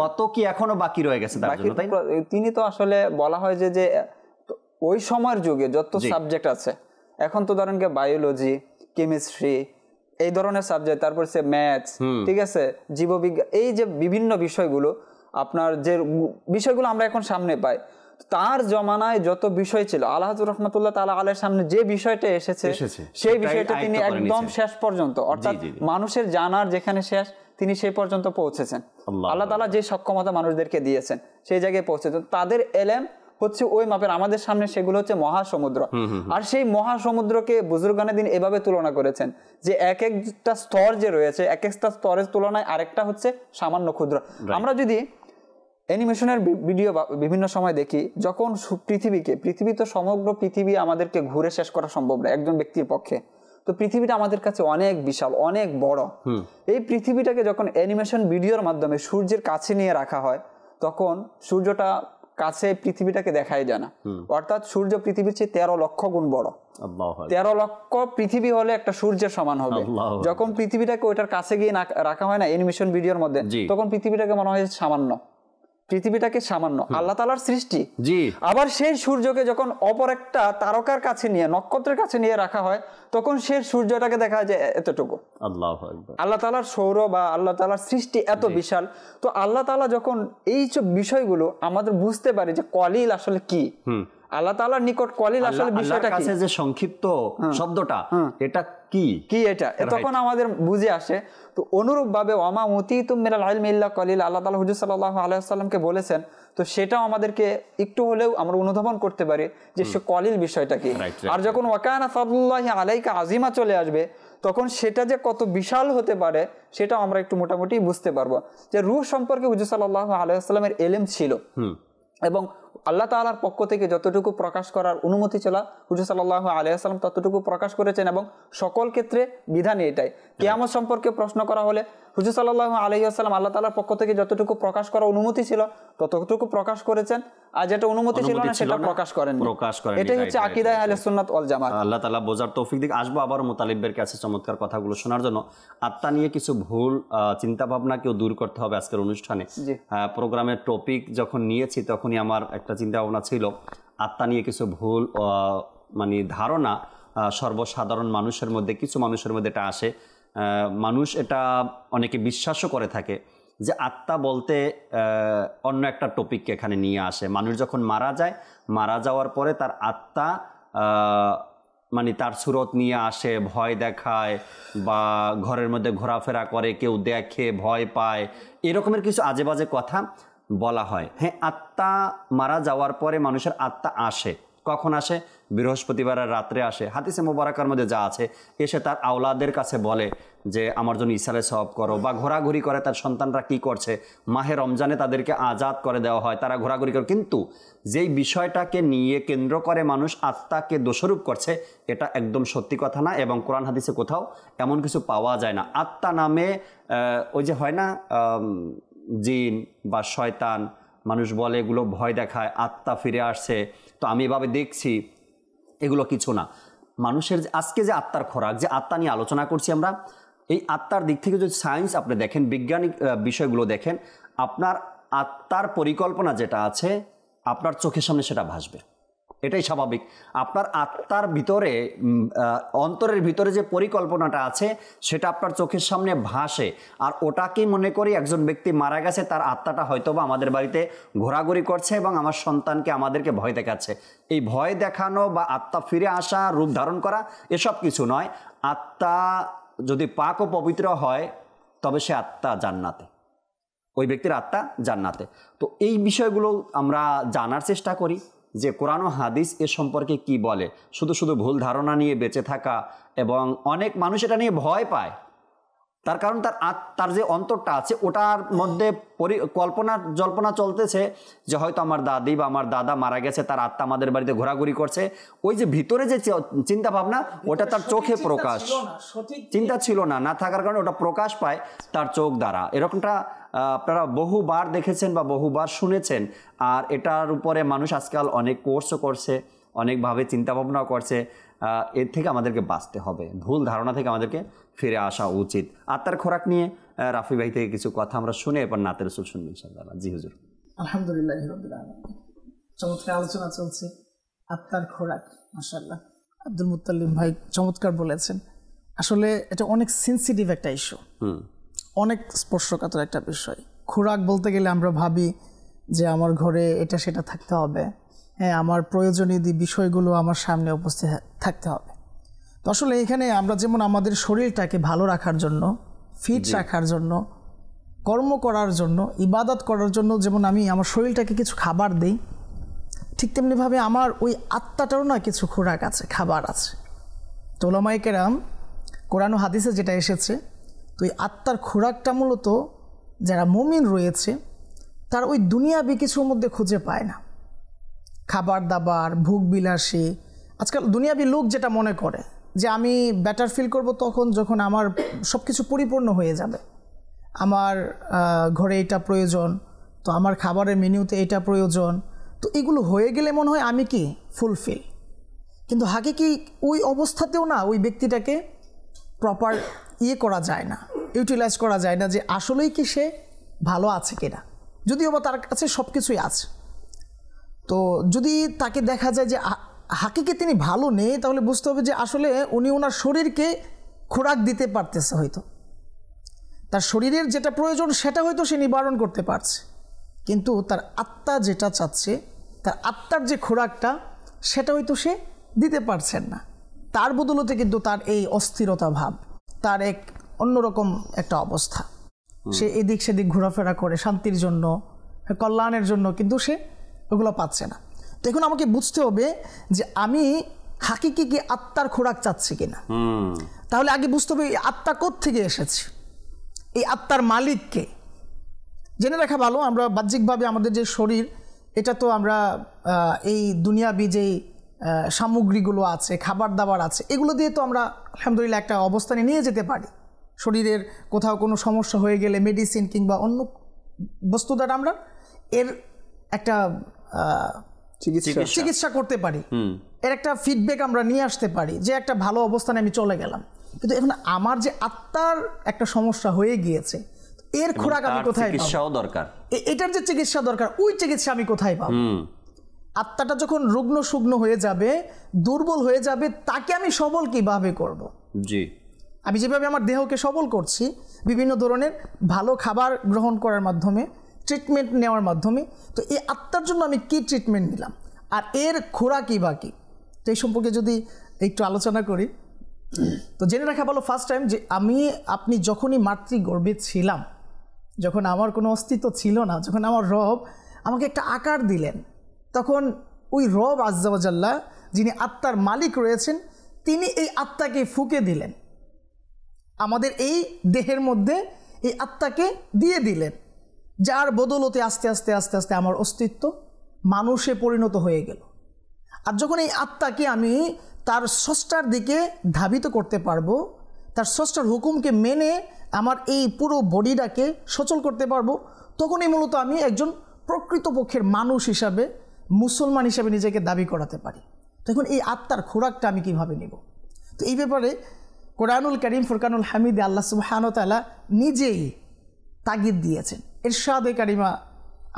কত কি এখনো বাকি রয়ে গেছে তার জন্য। তাই তিনি তো আসলে বলা হয় যে ওই সময়ের যুগে যত সাবজেক্ট আছে, এখন তো ধরেন বায়োলজি, কেমিস্ট্রি, এই ধরনের সাবজেক্ট, তারপর সে ম্যাথস, ঠিক আছে, জীববিজ্ঞান, এই যে বিভিন্ন বিষয়গুলো আপনার যে বিষয়গুলো আমরা এখন সামনে পাই, তার জমানায় যত বিষয় ছিল আল্লাহ হযরত রাহমাতুল্লাহ তাআলা আলাইহির সামনে যে বিষয়টা এসেছে সেই বিষয়টা তিনি একদম শেষ পর্যন্ত, অর্থাৎ মানুষের জানার যেখানে শেষ তিনি সেই পর্যন্ত পৌঁছেছেন। আল্লাহ তাআলা যে সক্ষমতা মানুষদেরকে দিয়েছেন সেই জায়গায় পৌঁছেছেন। তাদের এলেম হচ্ছে ওই মাপের, আমাদের সামনে সেগুলো হচ্ছে মহাসমুদ্র। আর সেই মহাসমুদ্রকে বুজুর্গানের দিন এভাবে তুলনা করেছেন যে এক একটা স্তর যে রয়েছে, এক একটা স্তরের তুলনায় আরেকটা হচ্ছে সামান্য ক্ষুদ্র। আমরা যদি অ্যানিমেশনের ভিডিও বিভিন্ন সময় দেখি, যখন পৃথিবী তো সমগ্র পৃথিবী আমাদেরকে ঘুরে শেষ করা সম্ভব না একজন ব্যক্তির পক্ষে, তো পৃথিবীটা আমাদের কাছে অনেক বিশাল, অনেক বড়। এই পৃথিবীটাকে যখন অ্যানিমেশন ভিডিওর মাধ্যমে সূর্যের কাছে নিয়ে রাখা হয়, তখন সূর্যটা কাছে পৃথিবীটাকে দেখাই যায় না। অর্থাৎ সূর্য পৃথিবীর চেয়ে 13 লক্ষ গুণ বড়। 13 লক্ষ পৃথিবী হলে একটা সূর্যের সমান হবে। যখন পৃথিবীটাকে ওইটার কাছে গিয়ে রাখা হয় না অ্যানিমেশন ভিডিওর মধ্যে, তখন পৃথিবীটাকে মনে হয় সামান্য, পৃথিবীটাকে সামান্য, আল্লাহ তাআলার সৃষ্টি। আবার সেই সূর্যকে যখন অপর একটা তারকার কাছে নিয়ে, নক্ষত্রের কাছে নিয়ে রাখা হয়, তখন সেই সূর্যটাকে দেখা যায় এতটুকু। আল্লাহ তাআলার সৌর বা আল্লাহ তাআলার সৃষ্টি এত বিশাল। তো আল্লাহ তাআলা যখন এই সব বিষয়গুলো আমাদের বুঝতে পারে যে কলিল আসলে কি, আল্লাহ তাআলার নিকট কলিল আসলে বিষয়টা কি, যে সংক্ষিপ্ত শব্দটা এটা কি এটা তখন আমাদের বুঝে আসে। তো অনুরূপ ভাবে ওয়ামা উতীতুম মিনাল ইলমি ইল্লা কলিল আল্লাহ তাআলা হুজুর সাল্লাল্লাহু আলাইহি ওয়াসাল্লামকে বলেছেন। তো সেটাও আমাদেরকে একটু হলেও আমরা অনুধাবন করতে পারি যে সে কলিল বিষয়টা কি। আর যখন ওয়াকানা ফাদলুল্লাহি আলাইকা আজিমা চলে আসবে, তখন সেটা যে কত বিশাল হতে পারে সেটাও আমরা একটু মোটামুটি বুঝতে পারবো। যে রূহ সম্পর্কে হুজুর সাল্লাল্লাহু আলাইহি ওয়াসাল্লামের ইলম ছিল এবং আল্লাহ তাআলার পক্ষ থেকে যতটুকু প্রকাশ করার অনুমতি ছিল হুজুর সাল্লাল্লাহু আলাইহি ওয়াসাল্লাম ততটুকু প্রকাশ করেছেন এবং সকল ক্ষেত্রে বিধানই এটাই। কিয়ামত সম্পর্কে প্রশ্ন করা হলে হুজুর সাল্লাল্লাহু আলাইহি ওয়াসাল্লাম আল্লাহ তাআলার পক্ষ থেকে যতটুকু প্রকাশ করার অনুমতি ছিল ততটুকু প্রকাশ করেছেন, আর যেটা অনুমতি ছিল না সেটা প্রকাশ করেন। এটাই হচ্ছে আকীদা আহলে সুন্নাত ওয়াল জামাত। আল্লাহ তাআলা বোঝার তৌফিক দিক। আসবো আবার মুতালিবের কাছে চমৎকার কথাগুলো শোনার জন্য। আত্মা নিয়ে কিছু ভুল চিন্তা ভাবনা কেউ দূর করতে হবে আজকের অনুষ্ঠানে। প্রোগ্রামের টপিক যখন নিয়েছি তখনই আমার একটা চিন্তা ভাবনা ছিল আত্মা নিয়ে কিছু ভুল মানে ধারণা সর্বসাধারণ মানুষের মধ্যে, কিছু মানুষের মধ্যে এটা আসে। মানুষ এটা অনেকে বিশ্বাসও করে থাকে যে আত্মা বলতে অন্য একটা টপিককে এখানে নিয়ে আসে। মানুষ যখন মারা যায়, মারা যাওয়ার পরে তার আত্মা মানে তার সুরত নিয়ে আসে, ভয় দেখায় বা ঘরের মধ্যে ঘোরাফেরা করে, কেউ দেখে ভয় পায়, এরকমের কিছু আজে বাজে কথা বলা হয়। হ্যাঁ, আত্মা মারা যাওয়ার পরে মানুষের আত্মা আসে। কখন আসে? বৃহস্পতিবারের রাত্রে আসে। হাদিসে মোবারকার মধ্যে যা আছে, এসে তার আওলাদের কাছে বলে যে আমার জন্য ইসালে সওয়াব করো, বা ঘোরাঘুরি করে তার সন্তানরা কি করছে, মাহে রমজানে তাদেরকে আজাদ করে দেওয়া হয়, তারা ঘোরাঘুরি করে। কিন্তু যেই বিষয়টাকে নিয়ে কেন্দ্র করে মানুষ আত্মাকে দোষারোপ করছে, এটা একদম সত্যি কথা না এবং কোরআন হাদিসে কোথাও এমন কিছু পাওয়া যায় না। আত্মা নামে ওই যে হয় না জিন বা শয়তান, মানুষ বলে এগুলো ভয় দেখায়, আত্মা ফিরে আসছে, তো আমি এভাবে দেখছি, এগুলো কিছু না। মানুষের আজকে যে আত্মার খোরাক, যে আত্মা নিয়ে আলোচনা করছি আমরা, এই আত্মার দিক থেকে যদি সায়েন্স আপনি দেখেন, বৈজ্ঞানিক বিষয়গুলো দেখেন, আপনার আত্মার পরিকল্পনা যেটা আছে আপনার চোখের সামনে সেটা ভাসবে, এটাই স্বাভাবিক। আপনার আত্মার ভিতরে, অন্তরের ভিতরে যে পরিকল্পনাটা আছে সেটা আপনার চোখের সামনে ভাসে। আর ওটাকেই মনে করি একজন ব্যক্তি মারা গেছে, তার আত্মাটা হয়তোবা আমাদের বাড়িতে ঘোরাঘুরি করছে এবং আমার সন্তানকে, আমাদেরকে ভয় দেখাচ্ছে। এই ভয় দেখানো বা আত্মা ফিরে আসা, রূপ ধারণ করা, এসব কিছু নয়। আত্মা যদি পাক ও পবিত্র হয় তবে সে আত্মা জান্নাতে, ওই ব্যক্তির আত্মা জান্নাতে। তো এই বিষয়গুলো আমরা জানার চেষ্টা করি যে কোরআন ও হাদিস এ সম্পর্কে কি বলে। শুধু শুধু ভুল ধারণা নিয়ে বেঁচে থাকা, এবং অনেক মানুষ এটা নিয়ে ভয় পায়, তার কারণ তার যে অন্তরটা আছে ওটার মধ্যে কল্পনা জল্পনা চলতেছে যে হয়তো আমার দাদি বা আমার দাদা মারা গেছে, তার আত্মা আমাদের বাড়িতে ঘোরাঘুরি করছে। ওই যে ভিতরে যে চিন্তা ভাবনা, ওটা তার চোখে প্রকাশ, চিন্তা ছিল না, না থাকার কারণে ওটা প্রকাশ পায় তার চোখ দ্বারা। এরকমটা আপনারা বহুবার দেখেছেন বা বহুবার শুনেছেন। আর এটার উপরে মানুষ আজকাল অনেক কোর্সও করছে, অনেকভাবে চিন্তা ভাবনাও করছে। এর থেকে আমাদেরকে বাঁচতে হবে, ভুল ধারণা থেকে আমাদেরকে ফিরে আসা উচিত। আত্মার খোরাক নিয়ে রাফি ভাই থেকে কিছু কথা আমরা শুনে এবার নাতে রাসূল শুনবো ইনশাআল্লাহ। জি হুজুর। আলহামদুলিল্লাহ রাব্বিল আলামিন। চমৎকার আলোচনা চলছে আত্মার খোরাক, মাশাআল্লাহ। আব্দুল মুত্তালিব ভাই চমৎকার বলেছেন। আসলে এটা অনেক সেনসিটিভ একটা ইস্যু, অনেক স্পর্শকাতর একটা বিষয়। খোরাক বলতে গেলে আমরা ভাবি যে আমার ঘরে এটা সেটা থাকতে হবে, হ্যাঁ, আমার প্রয়োজনীয় বিষয়গুলো আমার সামনে উপস্থিত থাকতে হবে। তো আসলে এখানে আমরা যেমন আমাদের শরীরটাকে ভালো রাখার জন্য, ফিট রাখার জন্য, কর্ম করার জন্য, ইবাদত করার জন্য যেমন আমি আমার শরীরটাকে কিছু খাবার দিই, ঠিক তেমনিভাবে আমার ওই আত্মাটারও না কিছু খোরাক আছে, খাবার আছে। তো উলামায়ে কেরাম কোরআন ও হাদিসে যেটা এসেছে, তো এই আত্মার খোরাকটা মূলত যারা মুমিন রয়েছে তার ওই দুনিয়াবি কিছুর মধ্যে খুঁজে পায় না। খাবার দাবার, ভোগ বিলাসী, আজকাল দুনিয়াবি লোক যেটা মনে করে যে আমি বেটার ফিল করব তখন যখন আমার সব কিছু পরিপূর্ণ হয়ে যাবে, আমার ঘরে এটা প্রয়োজন, তো আমার খাবারের মেনুতে এটা প্রয়োজন, তো এগুলো হয়ে গেলে মনে হয় আমি কি ফুলফিল, কিন্তু হাকিকি ওই অবস্থাতেও না ওই ব্যক্তিটাকে প্রপার করা যায় না, ইউটিলাইজ করা যায় না যে আসলেই কি সে ভালো আছে কিনা, যদিও বা তার কাছে সব কিছুই আছে। তো যদি তাকে দেখা যায় যে হাকিকি তিনি ভালো নেই, তাহলে বুঝতে হবে যে আসলে উনি ওনার শরীরকে খোরাক দিতে পারতেছে, হয়তো তার শরীরের যেটা প্রয়োজন সেটা হয়তো সে নিবারণ করতে পারছে, কিন্তু তার আত্মা যেটা চাচ্ছে, তার আত্মার যে খোরাকটা সেটা হয়তো সে দিতে পারছেন না। তার বদলতে কিন্তু তার এই অস্থিরতা ভাব, তার এক অন্যরকম একটা অবস্থা, সে এদিক সেদিক ঘোরাফেরা করে শান্তির জন্য, কল্যাণের জন্য, কিন্তু সে ওগুলো পাচ্ছে না। তো এখন আমাকে বুঝতে হবে যে আমি হাকিকি কি আত্মার খোরাক চাচ্ছি কিনা। তাহলে আগে বুঝতে হবে এই আত্মা কোত্থেকে এসেছে, এই আত্মার মালিককে। জেনে রাখা ভালো, আমরা বাহ্যিকভাবে আমাদের যে শরীর, এটা তো আমরা এই দুনিয়াবি যেই সামগ্রীগুলো আছে, খাবার দাবার আছে, এগুলো দিয়ে তো আমরা আলহামদুলিল্লাহ একটা অবস্থানে নিয়ে যেতে পারি। শরীরের কোথাও কোনো সমস্যা হয়ে গেলে মেডিসিন কিংবা অন্য বস্তু দ্বারা আমরা এর একটা চিকিৎসা করতে পারি, এর একটা ফিডব্যাক আমরা নিয়ে আসতে পারি যে একটা ভালো অবস্থানে আমি চলে গেলাম। কিন্তু এখন আমার যে আত্মার একটা সমস্যা হয়ে গিয়েছে, এর খোরাক আমি কোথায় পাবো? দরকার এটার যে চিকিৎসা দরকার, ওই চিকিৎসা আমি কোথায় পাবো? আত্মাটা যখন রুগ্ন শুগ্ন হয়ে যাবে, দুর্বল হয়ে যাবে, তাকে আমি সবল কিভাবে করব? জি, আমি যেভাবে আমার দেহকে সবল করছি বিভিন্ন ধরনের ভালো খাবার গ্রহণ করার মাধ্যমে, ট্রিটমেন্ট নেওয়ার মাধ্যমে, তো এই আত্মার জন্য আমি কি ট্রিটমেন্ট নিলাম আর এর খোরাকই বাকি, তো এই সম্পর্কে যদি একটু আলোচনা করি। তো জেনে রাখা ভালো ফার্স্ট টাইম যে আপনি যখনই মাতৃগর্ভে ছিলাম, যখন আমার কোনো অস্তিত্ব ছিল না, যখন আমার রব আমাকে একটা আকার দিলেন, তখন ওই রব আজ্জা ওয়া জাল্লা যিনি আত্মার মালিক রয়েছেন, তিনি এই আত্মাকে ফুঁকে দিলেন, আমাদের এই দেহের মধ্যে এই আত্মাকে দিয়ে দিলেন, যার বদলতে আস্তে আস্তে আস্তে আস্তে আমার অস্তিত্ব মানুষে পরিণত হয়ে গেল। আর যখন এই আত্মাকে আমি তার স্রষ্টার দিকে ধাবিত করতে পারবো, তার স্রষ্টার হুকুমকে মেনে আমার এই পুরো বডিটাকে সচল করতে পারবো, তখনই মূলত আমি একজন প্রকৃতপক্ষের মানুষ হিসাবে, মুসলমান হিসাবে নিজেকে দাবি করাতে পারি। তখন এই আত্মার খোরাকটা আমি কিভাবে নেব? তো এই ব্যাপারে কোরআনুল কারীম ফুরকানুল হামিদে আল্লাহ সুবহানাহু ওয়া তাআলা নিজেই তাগিদ দিয়েছেন, ইরশাদে কারিমা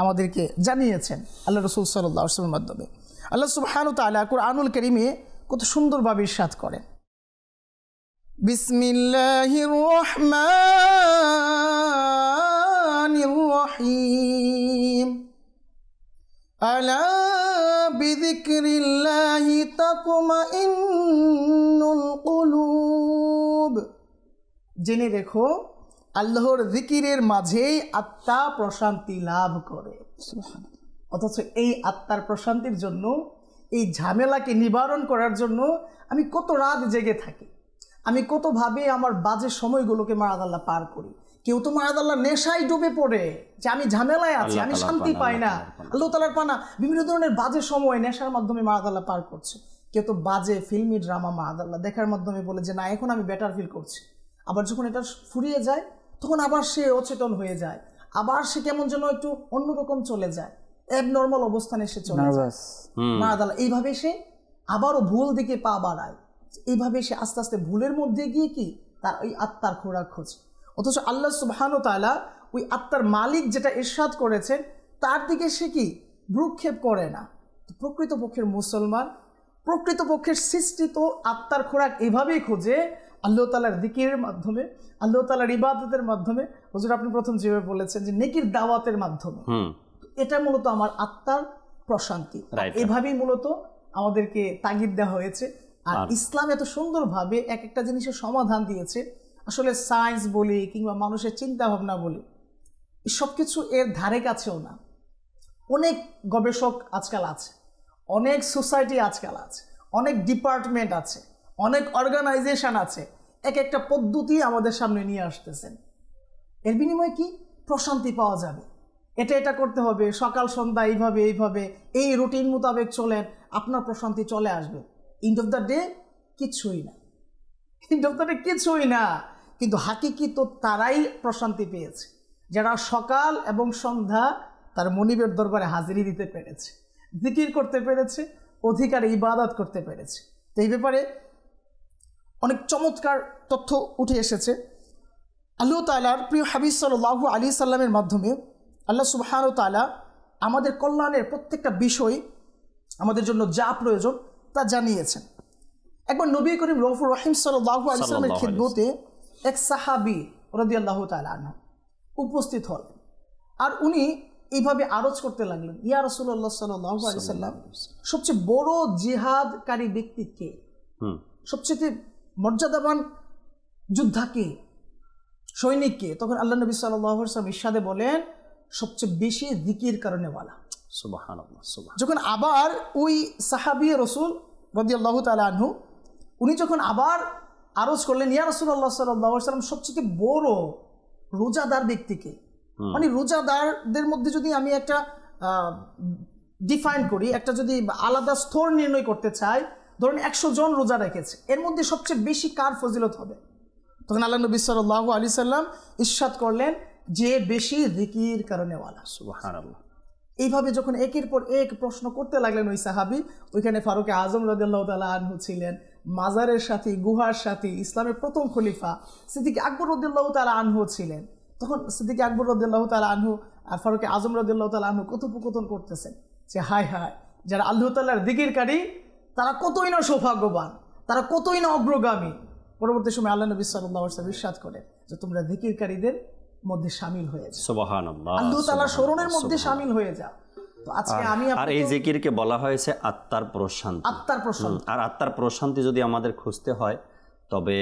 আমাদেরকে জানিয়েছেন আল্লাহ রাসূল সাল্লাল্লাহু আলাইহি ওয়াসাল্লামের মাধ্যমে। আল্লাহ সুবহানাহু ওয়া তাআলা কোরআনুল কারীমে কত সুন্দরভাবে ইরশাদ করেন, বিসমিল্লাহির রহমানির রহিম, আলা বিযিকরিল্লাহি তাতমাইন্নুল কুলুব, জেনে রেখো আল্লাহর জিকিরের মাঝেই আত্মা প্রশান্তি লাভ করে। অথচ এই আত্মার প্রশান্তির জন্য, এই ঝামেলাকে নিবারণ করার জন্য আমি কত রাত জেগে থাকি, আমি কতভাবে আমার বাজে সময়গুলোকে মারাদাল্লাহ পার করি। কেউ তো মারাদাল্লাহ নেশায় ডুবে পড়ে যে আমি ঝামেলায় আছি, আমি শান্তি পাই না, আল্লাহ তাআলার পানা, বিভিন্ন ধরনের বাজে সময় নেশার মাধ্যমে মারাদাল্লাহ পার করছে। কেউ তো বাজে ফিল্মি ড্রামা মারাদাল্লাহ দেখার মাধ্যমে বলে যে না এখন আমি বেটার ফিল করছি, আবার যখন এটা ফুরিয়ে যায় তখন আবার সে অচেতন হয়ে যায়, আবার সে কেমন যেন একটু অন্যরকম চলে যায়, অ্যাবনর্মাল অবস্থানে সে চলে যায় মারাদাল্লাহ। এইভাবে সে আবারও ভুল দিকে পা বাড়ায়, এইভাবে সে আস্তে আস্তে ভুলের মধ্যে গিয়ে কি তার ওই আত্মার খোরাক খোঁজে। অথচ আল্লাহ সুবহানাহু ওয়া তাআলা ওই আত্মার মালিক যেটা ইরশাদ করেছেন তার দিকে সে কি ভ্রুক্ষেপ করে না। প্রকৃতপক্ষের মুসলমান, প্রকৃতপক্ষের সৃষ্টিত আত্মার খোরাক এভাবেই খোঁজে, আল্লাহ তাআলার যিকিরের মাধ্যমে, আল্লাহ তাআলার ইবাদতের মাধ্যমে। হুজুর আপনি প্রথম যেভাবে বলেছেন যে নেকির দাওয়াতের মাধ্যমে, এটা মূলত আমার আত্মার প্রশান্তি। এভাবেই মূলত আমাদেরকে তাগিদ দেওয়া হয়েছে। আর ইসলাম এত সুন্দরভাবে এক একটা জিনিসের সমাধান দিয়েছে। আসলে সায়েন্স বলি কিংবা মানুষের চিন্তা ভাবনা বলি, সব কিছু এর ধারে কাছেও না। অনেক গবেষক আজকাল আছে, অনেক সোসাইটি আজকাল আছে, অনেক ডিপার্টমেন্ট আছে, অনেক অর্গানাইজেশন আছে, এক একটা পদ্ধতি আমাদের সামনে নিয়ে আসতেছেন। এর বিনিময়ে কি প্রশান্তি পাওয়া যাবে, এটা করতে হবে, সকাল সন্ধ্যা এইভাবে এইভাবে এই রুটিন মোতাবেক চলেন, আপনার প্রশান্তি চলে আসবে। এন্ড অফ দ্য ডে কিছুই না, এন্ড অফ দ্য ডে কিছুই না। কিন্তু হাকিকি তো তারাই প্রশান্তি পেয়েছে যারা সকাল এবং সন্ধ্যা তার মনিবের দরবারে হাজিরি দিতে পেরেছে, জিকির করতে পেরেছে, অধিকার ইবাদত করতে পেরেছে। তো এই ব্যাপারে অনেক চমৎকার তথ্য উঠে এসেছে। আল্লাহ তাআলার প্রিয় হাবিব সাল্লাল্লাহু আলাইহি সাল্লামের মাধ্যমে আল্লাহ সুবহানাহু ওয়া তাআলা আমাদের কল্যাণের প্রত্যেকটা বিষয়, আমাদের জন্য যা প্রয়োজন তা জানিয়েছেন। একবার নবী করিম রউফুর রহিম সাল্লাল্লাহু আলাইহি সাল্লামের খিদমতে এক সাহাবী রাদিয়াল্লাহু তাআলা আনহু উপস্থিত হলেন, আর উনি এইভাবে আরজ করতে লাগলেন, ইয়া রাসূলুল্লাহ সাল্লাল্লাহু আলাইহি সাল্লাম, সবচেয়ে বড় জিহাদকারী ব্যক্তি কে? সবচেয়ে মর্যাদাবান যোদ্ধা কে, সৈনিক কে? তখন আল্লাহ নবী সাল্লাল্লাহু আলাইহি ওয়াসাল্লাম ইরশাদে বলেন, সবচেয়ে বেশি জিকির কারণেওয়ালা। সুবহানাল্লাহ। যখন আবার ওই সাহাবী রাসূল রাদিয়াল্লাহু তাআলা আনহু উনি যখন আবার আরজ করলেন, ইয়া রাসূলুল্লাহ সাল্লাল্লাহু আলাইহি ওয়াসাল্লাম, সবচেয়ে বড় রোজাদার ব্যক্তিকে, মানে রোজাদারদের মধ্যে যদি আমি একটা ডিফাইন করি, একটা যদি আলাদা স্তর নির্ণয় করতে চাই, ধরুন 100 জন রোজা রেখেছে, এর মধ্যে সবচেয়ে বেশি কার ফজিলত হবে? তখন আল্লাহ নবী সাল্লাল্লাহু আলাইহি সাল্লাম ইরশাদ করলেন, যে বেশি জিকির কারণেওয়ালা। সুবহানাল্লাহ। এইভাবে যখন একের পর এক প্রশ্ন করতে লাগলেন ওই সাহাবী, ওইখানে ফারুকে আজম রাদিয়াল্লাহু তাআলা আনহু ছিলেন, মাজারের সাথী, গুহার সাথী, ইসলামের প্রথম খলিফা সিদ্দিক আকবর রাদিয়াল্লাহু তাআলা আনহু ছিলেন। তখন সিদ্দিক আকবর রাদিয়াল্লাহু তাআলা আনহু আর ফারুকে আজম রাদিয়াল্লাহু তাআলা আনহু কথোপকথন করতেছেন যে হায় হায়, যারা আল্লাহ তাআলার জিকিরকারী তারা কতই না সৌভাগ্যবান, তারা কতই না অগ্রগামী। পরবর্তী সময় আল্লাহ নবী সাল্লাল্লাহু আলাইহি ওয়াসাল্লাম ইরশাদ করেন যে তোমরা জিকিরকারীদের মধ্যে শামিল হয়ে যাও, সুবহানাল্লাহ, আল্লাহ তাআলার স্মরণের মধ্যে শামিল হয়ে যাও। তো আজকে আমি আর এই জিকিরকে বলা হয়েছে আত্মার প্রশান্তি। আত্মার প্রশান্তি। আর আত্মার প্রশান্তি যদি আমাদের খুঁজতে হয়, তবে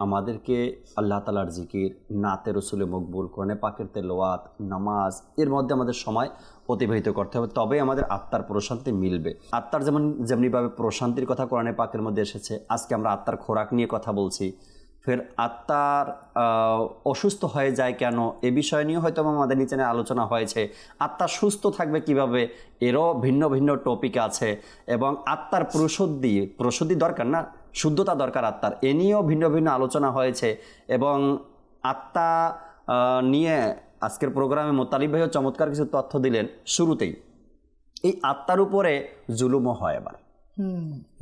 আমাদেরকে আল্লাহ তাআলার জিকির, নাতে রসুলে মকবুল, কোরআনে পাকের তেলাওয়াত, নামাজ, এর মধ্যে আমাদের সময় অতিবাহিত করতে হবে, তবে আমাদের আত্মার প্রশান্তি মিলবে। আত্মার যেমনিভাবে প্রশান্তির কথা কোরআনে পাকের মধ্যে এসেছে, আজকে আমরা আত্মার খোরাক নিয়ে কথা বলছি। ফের আত্মার অসুস্থ হয়ে যায় কেন, এ বিষয় নিয়ে হয়তো আমাদের নিচে আলোচনা হয়েছে। আত্মা সুস্থ থাকবে কিভাবে, এরও ভিন্ন ভিন্ন টপিক আছে। এবং আত্মার প্রশুদ্ধি দরকার না, শুদ্ধতা দরকার আত্মার, এ নিয়েও ভিন্ন ভিন্ন আলোচনা হয়েছে। এবং আত্মা নিয়ে আজকের প্রোগ্রামে মোতালিব ভাইও চমৎকার কিছু তথ্য দিলেন শুরুতেই। এই আত্মার উপরে জুলুমও হয় আবার,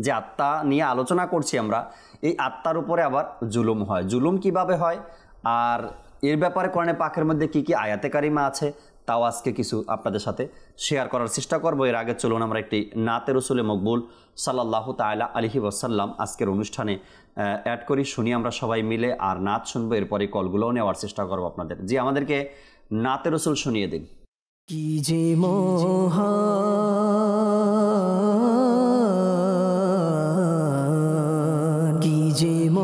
যে আত্মা নিয়ে আলোচনা করছি আমরা, এই আত্মার উপরে আবার জুলুম হয়। জুলুম কিভাবে হয় আর এর ব্যাপারে কোরআনে পাকের মধ্যে কি কি আয়াতে কারিমা আছে, তাও আজকে কিছু আপনাদের সাথে শেয়ার করার চেষ্টা করব। এর আগে চলুন আমরা একটি নাতে রসুলে মকবুল সাল্লাল্লাহু তাআলা আলাইহি ওয়াসাল্লাম আজকের অনুষ্ঠানে অ্যাড করি, শুনি আমরা সবাই মিলে, আর নাত শুনবো, এরপরে কলগুলোও নেওয়ার চেষ্টা করবো আপনাদের। জি, আমাদেরকে নাতে রসুল শুনিয়ে দিন। কি যে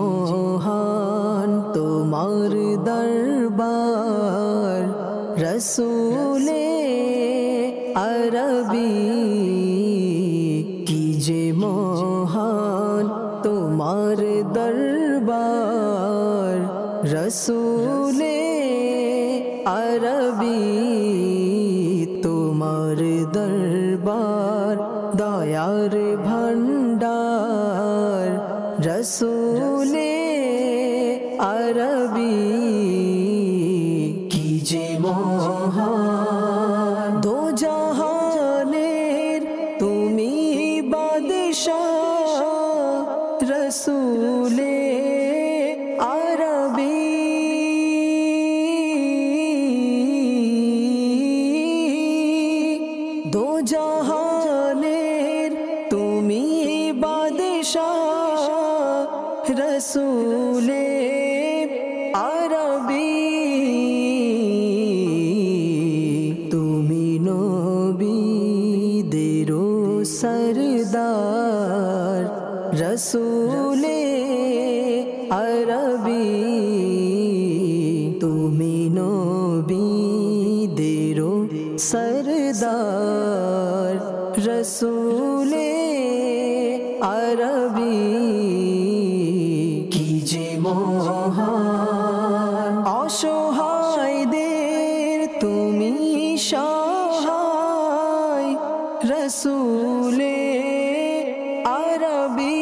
মহান তোমার দরবার, রসূলে আরবি, কি যে মহান তোমার দরবার, রসূলে আরবি, তোমার দরবার দয়ার ভান্ডার, রসূলে আরবি, কি যে মহান, দো জাহানের তুমি বাদশাহ, রসূলে আরবি, দো জাহানের তুমি বাদশাহ, রসূলে আরবি, তুমি নবীদেরও সরদার, রসূলে আরবি, তুমি নবীদেরও সরদার, রসূলে আরবি, কি যে মহান, অসহায়দের তুমি সহায়, রসূলে আরবি,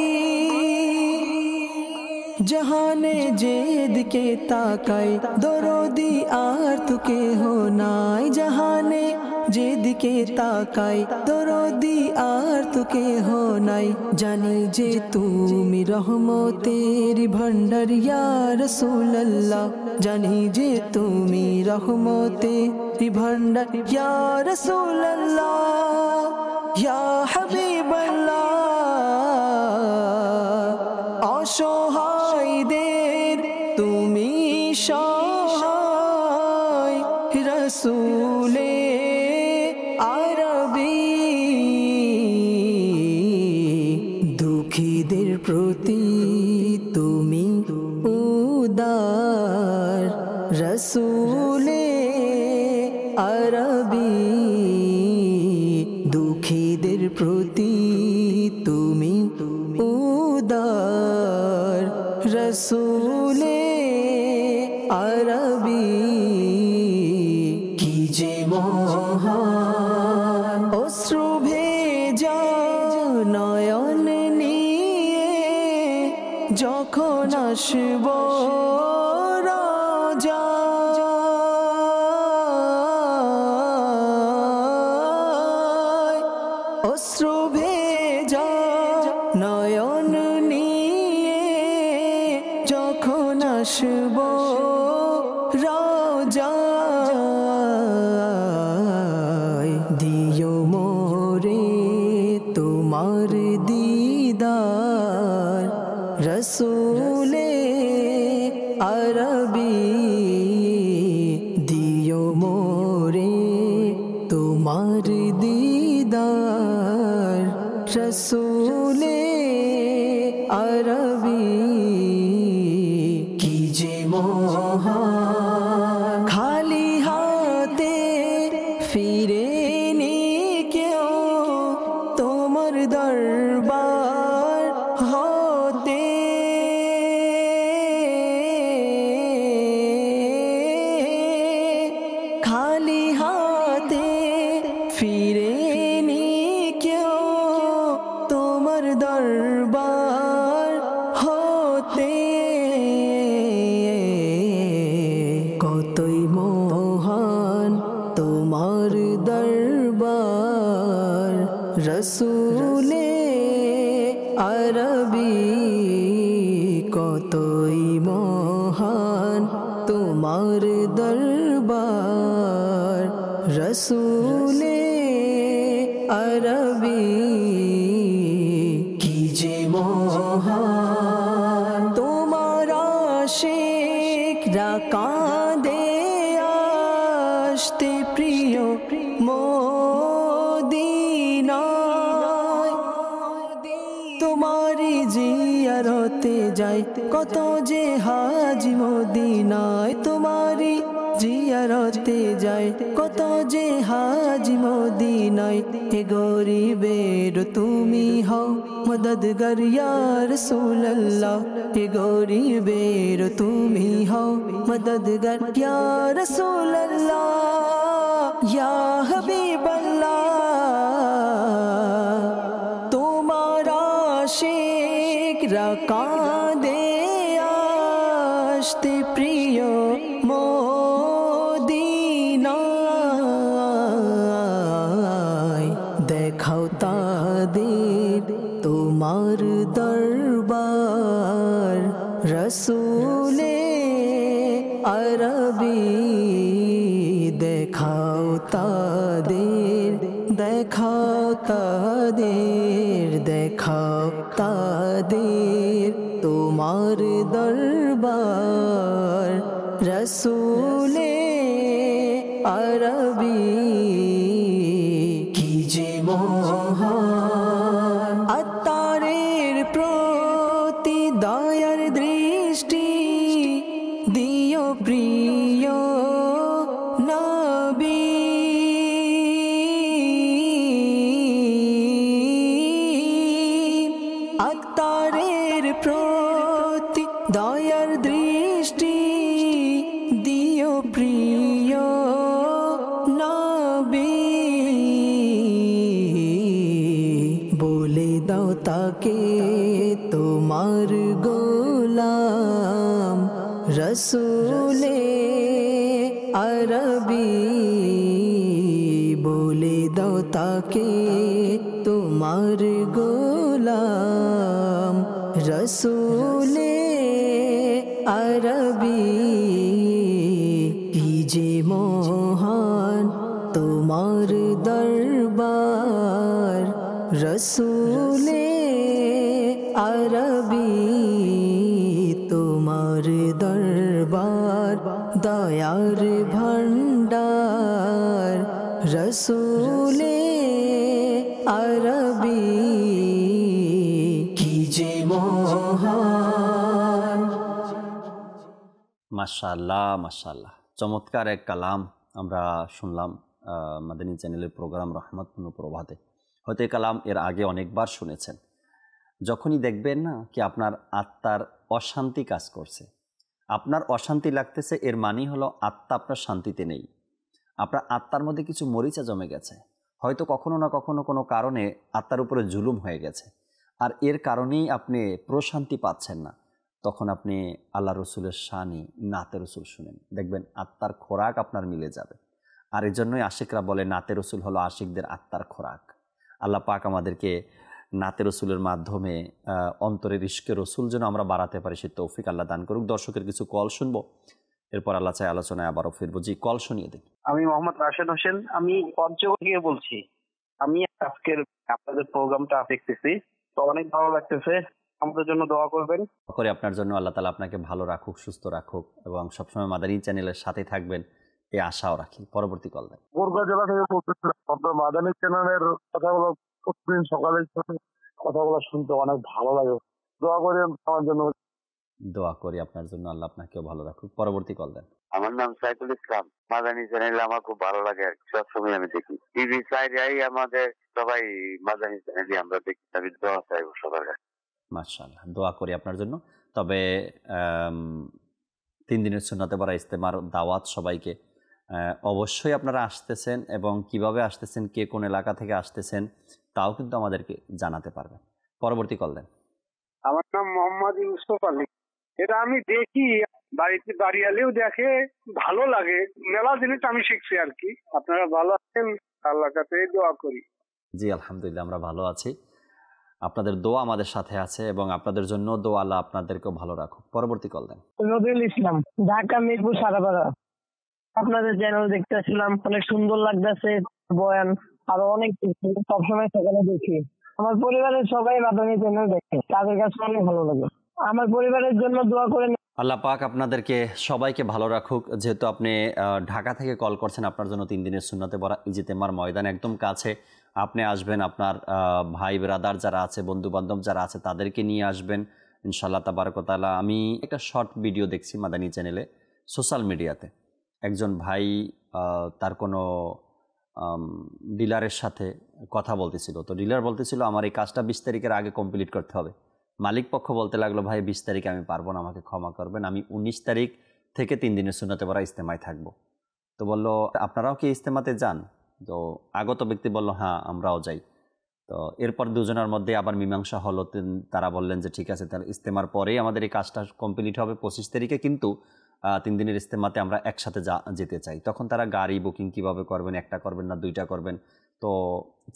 জাহানে যেদিকে তাকাই দরদি আর তো কেহ নাই, জাহানে যেদিকে তাকাই দরদি আর তো কেহ নাই জানি যে তুমি রহমতের ভান্ডার ইয়া রাসূলুল্লাহ জানি যে তুমি রহমতের ভান্ডার ইয়া রাসূলুল্লাহ ইয়া হাবিবাল্লাহ অসহায়দের তুমি সহায় রাসূলে আরবী দুঃখীদের প্রতি তুমি উদার রাসূলে আরবী দুঃখীদের প্রতি তুমি উদার রাসূলে আরবী কি যে মহান অশ্রু ভেজা নয়ন নিয়ে যখন আসব রাজা অশ্রু ভেজা নয়ন নিয়ে যখন আসব রাজায় দিও মোরে তোমার দিদার রাসূলে আরবী দিও মোরে তোমার দিদার রাসূলে আরবী কি যে মহান খালি হাতে ফিরে নি কেউ তোমার দরবার হতে খালি হাতে ফিরে নি কেউ তোমার দরবার হতে কতই মহান তোমার দরবার রাসূলে আরবী কতই মহান তোমার দরবার রাসূলে আরবী কি যে মহান তোমার আশিকরা কাঁদে আসতে প্রিয় মদিনায় তোমারি জিয়ারতে যায় কত যে হাজি মদিনায় তোমারি জিয়ারতে যায় কত যে হাজি মদিনায় হে গরিবের তুমি হও মদদগার ইয়া রাসূলুল্লাহ হে গরিবের তুমি হও মদদগার ইয়া রাসূলুল্লাহ ইয়া হাবিবাল্লাহ তোমার আশিকরা কাঁদে আসতে প্রিয় মদিনায় দেখাও তাদের তোমার দরবার রাসূলে আরবী দেখাও তাদের দেখাও তাদের দেখাও তাদের তোমার দরবার রাসূলে আরবী কি যে মহান আত্মারের প্রতি দয়ার দৃষ্টি দিও প্রিয় নবী আত্মারের প্রতি দয়ার দৃষ্টি দিও প্রিয় নবী বলে দাও তাকে তোমার গোলাম রাসূলে আরবী বলে তাকে তোমার গোলাম রসূলে আরবি কি যে মহান তোমার দরবার রসূলে আরবি তোমার দরবার দয়ার ভান্ডার রসূলে আরবি কি যে মহান। মাশাআল্লাহ মাশাআল্লাহ, চমৎকার এক কালাম আমরা শুনলাম মাদানী চ্যানেলের প্রোগ্রাম রহমতপূর্ণ প্রভাতে। হয়তো এই কালাম এর আগে অনেকবার শুনেছেন। যখনই দেখবেন না কি আপনার আত্মার অশান্তি কাজ করছে, আপনার অশান্তি লাগতেছে, এর মানেই হলো আত্মা আপনার শান্তিতে নেই, আপনার আত্মার মধ্যে কিছু মরিচা জমে গেছে, হয়তো কখনো না কখনো কোনো কারণে আত্মার উপরে জুলুম হয়ে গেছে, আর এর কারণেই আপনি প্রশান্তি পাচ্ছেন না। তখন আপনি আল্লাহ রসুলের শানে নাতে রসুল শুনেন, দেখবেন আত্মার খোরাক আপনার মিলে যাবে। আর এই জন্যই আশিকরা বলে নাতে রসুল হলো আশিকদের আত্মার খোরাক। আল্লাহ পাক আমাদেরকে নাতে রসুলের মাধ্যমে অন্তরের ইশকে রসুল যেন আমরা বাড়াতে পারি, সে তৌফিক আল্লাহ দান করুক। দর্শকের কিছু কল শুনবো, এরপর আল্লাহ চাই আলোচনায় আবারও ফিরবো। জি, কল শুনিয়ে দিন। আমি মোহাম্মদ রাশেদ হোসেন, আমি পঞ্চগড় থেকে বলছি। আমি আজকের আপনাদের প্রোগ্রামটা দেখতেছি, তো অনেক ভালো লাগতেছে। আমাদের জন্য দোয়া করবেন। করে আপনার জন্য আল্লাহ তাআলা আপনাকে ভালো রাখুক, সুস্থ রাখুক এবং সবসময় মাদানী চ্যানেলের সাথে থাকবেন এই আশাও রাখি। পরবর্তী কল দেন। বগুড়া জেলা থেকে বলতেছিলাম, আপনার মাদানী চ্যানেলের কথাগুলো প্রতিদিন সকালে কথাগুলো শুনতে অনেক ভালো লাগে। দোয়া করি আমার জন্য। দোয়া করি আপনার জন্য, আল্লাহ আপনাকেও ভালো রাখুক। পরবর্তী কল দেন। আমার নাম সাইফুল ইসলাম। মাদানী চ্যানেল আমার খুব ভালো লাগে, সবসময় আমি দেখি। টিভি সাইডেই আমাদের সবাই মাদানী চ্যানেলই আমরা দেখি। আমি দোয়া চাইবো সবার কাছে। মাশাআল্লাহ, দোয়া করি আপনার জন্য। তবে 3 দিনের সুন্নাতে পড়া ইজতেমার দাওয়াত সবাইকে। অবশ্যই আপনারা আসতেছেন এবং কিভাবে আসতেছেন, কে কোন এলাকা থেকে আসতেছেন তাও কিন্তু আমাদেরকে জানাতে পারবেন। পরবর্তী কল দেন। আমার নাম মোহাম্মদ ইউসুফ আলী। এটা আমি দেখি, বাড়িতে বাড়িয়ালেও দেখে, ভালো লাগে। মেলা জিনিস আমি শিখছি আর কি। আপনারা ভালো আছেন? আল্লাহর কাছে দোয়া করি। জি আলহামদুলিল্লাহ, আমরা ভালো আছি। আপনাদের দোয়া আমাদের সাথে আছে এবং আপনাদের জন্য দোয়া, আল্লাহ আপনাদেরকেও ভালো রাখুক। পরবর্তী কল দেন। নজরুল ইসলাম, ঢাকা মিরপুর সারাপাড়া। আপনাদের চ্যানেল দেখতেছিলাম, অনেক সুন্দর লাগতেছে বয়ান, আরো অনেক সবসময় সকালে দেখি। আমার পরিবারের সবাই মাদানী চ্যানেল দেখে, তাদের কাছে অনেক ভালো লাগে। আমার পরিবারের জন্য দোয়া করেন। আল্লাহ পাক আপনাদেরকে সবাইকে ভালো রাখুক। যেহেতু আপনি ঢাকা থেকে কল করছেন, আপনার জন্য 3 দিনের সুন্নাতে পড়া ইজতেমার ময়দান একদম কাছে। আপনি আসবেন, আপনার ভাই ব্রাদার যারা আছে, বন্ধু বান্ধব যারা আছে তাদেরকে নিয়ে আসবেন ইনশাআল্লাহ তাবারক ওয়া তাআলা। আমি একটা শর্ট ভিডিও দেখছি মাদানী চ্যানেলে, সোশ্যাল মিডিয়াতে। একজন ভাই তার কোনো ডিলারের সাথে কথা বলতেছিল, তো ডিলার বলতেছিল আমার এই কাজটা 20 তারিখের আগে কমপ্লিট করতে হবে। মালিক পক্ষ বলতে লাগলো ভাই 20 তারিখে আমি পারবো না, আমাকে ক্ষমা করবেন, আমি 19 তারিখ থেকে 3 দিনের সুন্নাতে পড়া ইজতেমায় থাকবো। তো বললো আপনারাও কি ইজতেমাতে যান? তো আগত ব্যক্তি বলল হ্যাঁ আমরাও যাই। তো এরপর দুজনের মধ্যে আবার মীমাংসা হলো। তারা বললেন যে ঠিক আছে, তাহলে ইজতেমার পরেই আমাদের এই কাজটা কমপ্লিট হবে 25 তারিখে, কিন্তু 3 দিনের ইজতেমাতে আমরা একসাথে যেতে চাই। তখন তারা গাড়ি বুকিং কিভাবে করবেন, একটা করবেন না 2টা করবেন, তো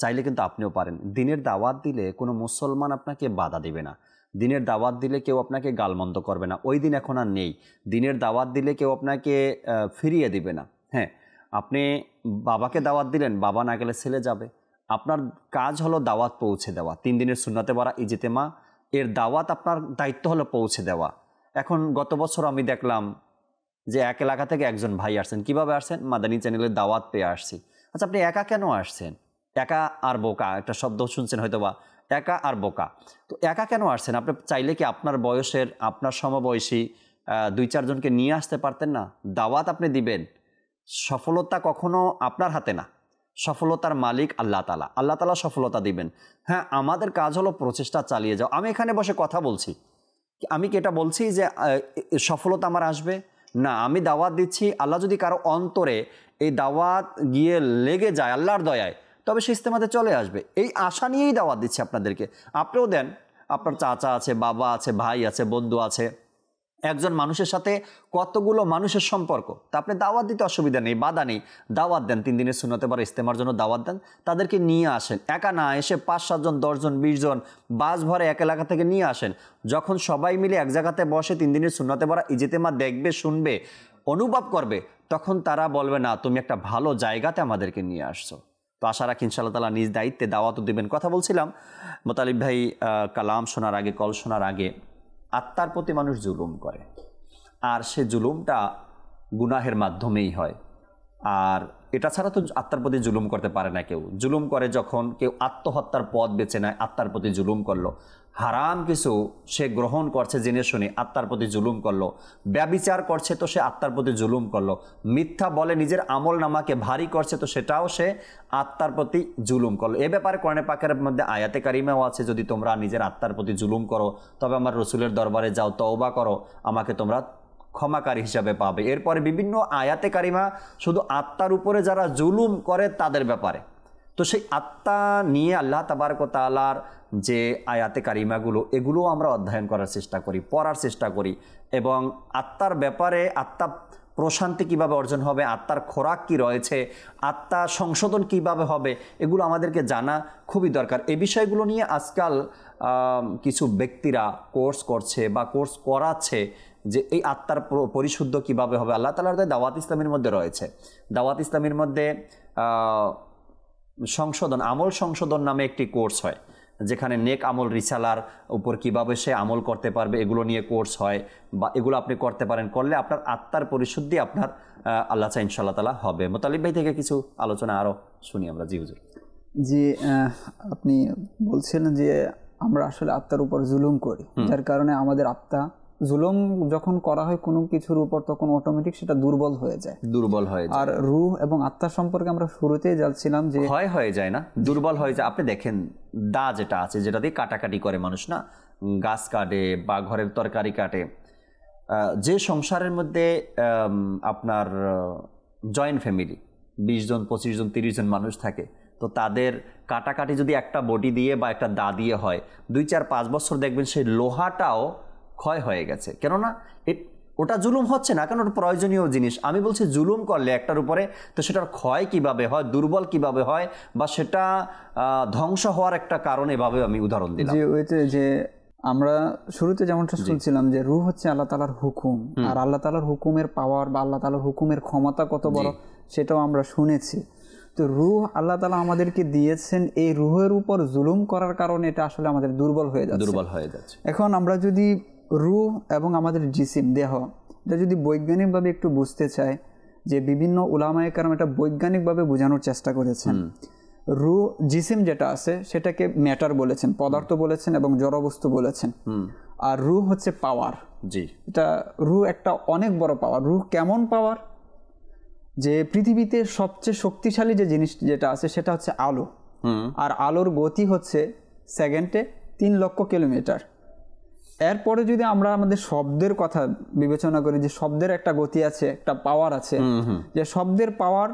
চাইলে কিন্তু আপনিও পারেন। দিনের দাওয়াত দিলে কোনো মুসলমান আপনাকে বাধা দিবে না, দিনের দাওয়াত দিলে কেউ আপনাকে গালমন্দ করবে না। ওই দিন এখন আর নেই। দিনের দাওয়াত দিলে কেউ আপনাকে ফিরিয়ে দিবে না। হ্যাঁ, আপনি বাবাকে দাওয়াত দিলেন, বাবা না গেলে ছেলে যাবে। আপনার কাজ হলো দাওয়াত পৌঁছে দেওয়া। 3 দিনের সুন্নাতে পড়া ইজতেমা এর দাওয়াত আপনার দায়িত্ব হলো পৌঁছে দেওয়া। এখন গত বছর আমি দেখলাম যে এক এলাকা থেকে একজন ভাই আসছেন। কিভাবে আসছেন? মাদানী চ্যানেলের দাওয়াত পেয়ে আসছি। আচ্ছা, আপনি একা কেন আসছেন? একা আর বোকা একটা শব্দ শুনছেন হয়তো বা, একা আর বোকা। তো একা কেন আসছেন? আপনি চাইলে কি আপনার বয়সের, আপনার সমবয়সী 2-4 জনকে নিয়ে আসতে পারতেন না? দাওয়াত আপনি দিবেন, সফলতা কখনো আপনার হাতে না, সফলতার মালিক আল্লাহ তাআলা। আল্লাহ তাআলা সফলতা দিবেন। হ্যাঁ, আমাদের কাজ হলো প্রচেষ্টা চালিয়ে যাও। আমি এখানে বসে কথা বলছি, আমি কি এটা বলছি যে সফলতা আমার আসবে? না, আমি দাওয়াত দিচ্ছি। আল্লাহ যদি কারো অন্তরে এই দাওয়াত গিয়ে লেগে যায় আল্লাহর দয়ায়, তবে সে ইজতেমাতে চলে আসবে। এই আশা নিয়েই দাওয়াত দিচ্ছি আপনাদেরকে। আপনিও দেন, আপনার চাচা আছে, বাবা আছে, ভাই আছে, বন্ধু আছে, একজন মানুষের সাথে কতগুলো মানুষের সম্পর্ক, তা আপনি দাওয়াত দিতে অসুবিধা নেই, বাধা নেই, দাওয়াত দেন। 3 দিনের সুন্নতে পারে ইস্তেমার জন্য দাওয়াত দেন, তাদেরকে নিয়ে আসেন। একা না এসে 5-7 জন, 10 জন, 20 জন বাস ভরে এক এলাকা থেকে নিয়ে আসেন। যখন সবাই মিলে এক জায়গাতে বসে 3 দিনের সুন্নতে পারা ইজতেমা দেখবে, শুনবে, অনুভব করবে, তখন তারা বলবে না তুমি একটা ভালো জায়গাতে আমাদেরকে নিয়ে আসছো। তো আশা রাখি ইনশাআল্লাহ তাআলা নিজ দায়িত্বে দাওয়াতও দেবেন। কথা বলছিলাম মোতালিব ভাই কালাম শোনার আগে, কল শোনার আগে, আত্মার প্রতি মানুষ জুলুম করে, আর সে জুলুমটা গুনাহের মাধ্যমেই হয়। আর এটা ছাড়া তো আত্মার প্রতি জুলুম করতে পারে না কেউ। জুলুম করে যখন কেউ আত্মহত্যার পথ বেছে নেয়, আত্মার প্রতি জুলুম করলো। হারাম কিছু সে গ্রহণ করছে জেনে শুনে, আত্মার প্রতি জুলুম করলো। ব্যভিচার করছে তো সে আত্মার প্রতি জুলুম করলো। মিথ্যা বলে নিজের আমল নামাকে ভারী করছে তো সেটাও সে আত্মার প্রতি জুলুম করলো। এ ব্যাপারে কোরআনে পাকের মধ্যে আয়াতে কারিমাও আছে, যদি তোমরা নিজের আত্মার প্রতি জুলুম করো তবে আমার রসুলের দরবারে যাও, তওবা করো, আমাকে তোমরা ক্ষমাকারী হিসাবে পাবে। এরপরে বিভিন্ন আয়াতে কারিমা শুধু আত্মার উপরে যারা জুলুম করে তাদের ব্যাপারে। তো সেই আত্মা নিয়ে আল্লাহ তাবারক ওয়া তাআলার যে আয়াতে কারিমাগুলো, এগুলো আমরা অধ্যয়ন করার চেষ্টা করি, পড়ার চেষ্টা করি, এবং আত্মার ব্যাপারে আত্মা প্রশান্তি কিভাবে অর্জন হবে, আত্মার খোরাক কি রয়েছে, আত্মা সংশোধন কিভাবে হবে, এগুলো আমাদেরকে জানা খুবই দরকার। এই বিষয়গুলো নিয়ে আজকাল কিছু ব্যক্তিরা কোর্স করছে বা কোর্স করাচ্ছে যে এই আত্মার পরিশুদ্ধ কিভাবে হবে। আল্লাহ তাআলার দাওয়াত ইসলামের মধ্যে রয়েছে। দাওয়াত ইসলামের মধ্যে সংশোধন, আমল সংশোধন নামে একটি কোর্স হয়, যেখানে নেক আমল রিসালার উপর কিভাবে সে আমল করতে পারবে এগুলো নিয়ে কোর্স হয়, বা এগুলো আপনি করতে পারেন। করলে আপনার আত্মার পরিশুদ্ধি আপনার আল্লাহ চাই ইনশাআল্লাহ তাআলা হবে। মোতালিব ভাই থেকে কিছু আলোচনা আরও শুনি আমরা। জি হুজুর। জি, আপনি বলছিলেন যে আমরা আসলে আত্মার উপর জুলুম করি, যার কারণে আমাদের আত্মা, জুলুম যখন করা হয় কোনো কিছুর উপর তখন অটোমেটিক সেটা দুর্বল হয়ে যায়, দুর্বল হয়ে যায়। আর রূহ এবং আত্মা সম্পর্কে আমরা শুরুতেই যাচ্ছিলাম যে হয়ে যায় না, দুর্বল হয়ে যায়। আপনি দেখেন দা যেটা আছে, যেটা দিয়ে কাটাকাটি করে মানুষ, না গাছ কাটে বা ঘরের তরকারি কাটে, যে সংসারের মধ্যে আপনার জয়েন্ট ফ্যামিলি 20 জন, 25 জন, 30 জন মানুষ থাকে, তো তাদের কাটাকাটি যদি একটা বটি দিয়ে বা একটা দা দিয়ে হয়, 2, 4, 5 বছর দেখবেন সেই লোহাটাও ক্ষয় হয়ে গেছে। কেননা ওটা জুলুম হচ্ছে না, কারণ ওটা প্রয়োজনীয় জিনিস। আমি বলছি জুলুম করলে একটার উপরে, তো সেটার ক্ষয় কিভাবে হয়, দুর্বল কিভাবে হয়, বা সেটা ধ্বংস হওয়ার একটা কারণ, এভাবে আমি উদাহরণ দিলাম। যে আমরা শুরুতে যেমনটা শুনছিলাম যে রূহ হচ্ছে আল্লাহ তাআলার হুকুম, আর আল্লাহ তাআলার হুকুমের পাওয়ার বা আল্লাহ তাআলার হুকুমের ক্ষমতা কত বড় সেটাও আমরা শুনেছি। তো রূহ আল্লাহ তাআলা আমাদেরকে দিয়েছেন, এই রূহের উপর জুলুম করার কারণে এটা আসলে আমাদের দুর্বল হয়ে যাচ্ছে। এখন আমরা যদি রূহ এবং আমাদের জিসিম, দেহ, এটা যদি বৈজ্ঞানিকভাবে একটু বুঝতে চাই, যে বিভিন্ন উলামায়ে কেরাম এটা বৈজ্ঞানিকভাবে বোঝানোর চেষ্টা করেছেন। রূহ, জিসিম যেটা আছে সেটাকে ম্যাটার বলেছেন, পদার্থ বলেছেন এবং জড়বস্তু বলেছেন। আর রূহ হচ্ছে পাওয়ার। জি, এটা রূহ একটা অনেক বড় পাওয়ার। রূহ কেমন পাওয়ার? যে পৃথিবীতে সবচেয়ে শক্তিশালী যে জিনিস যেটা আছে সেটা হচ্ছে আলো, আর আলোর গতি হচ্ছে সেকেন্ডে 3 লক্ষ কিলোমিটার। এরপরে যদি আমরা আমাদের শব্দের কথা বিবেচনা করি, যে শব্দের একটা গতি আছে, একটা পাওয়ার আছে, যে শব্দের পাওয়ার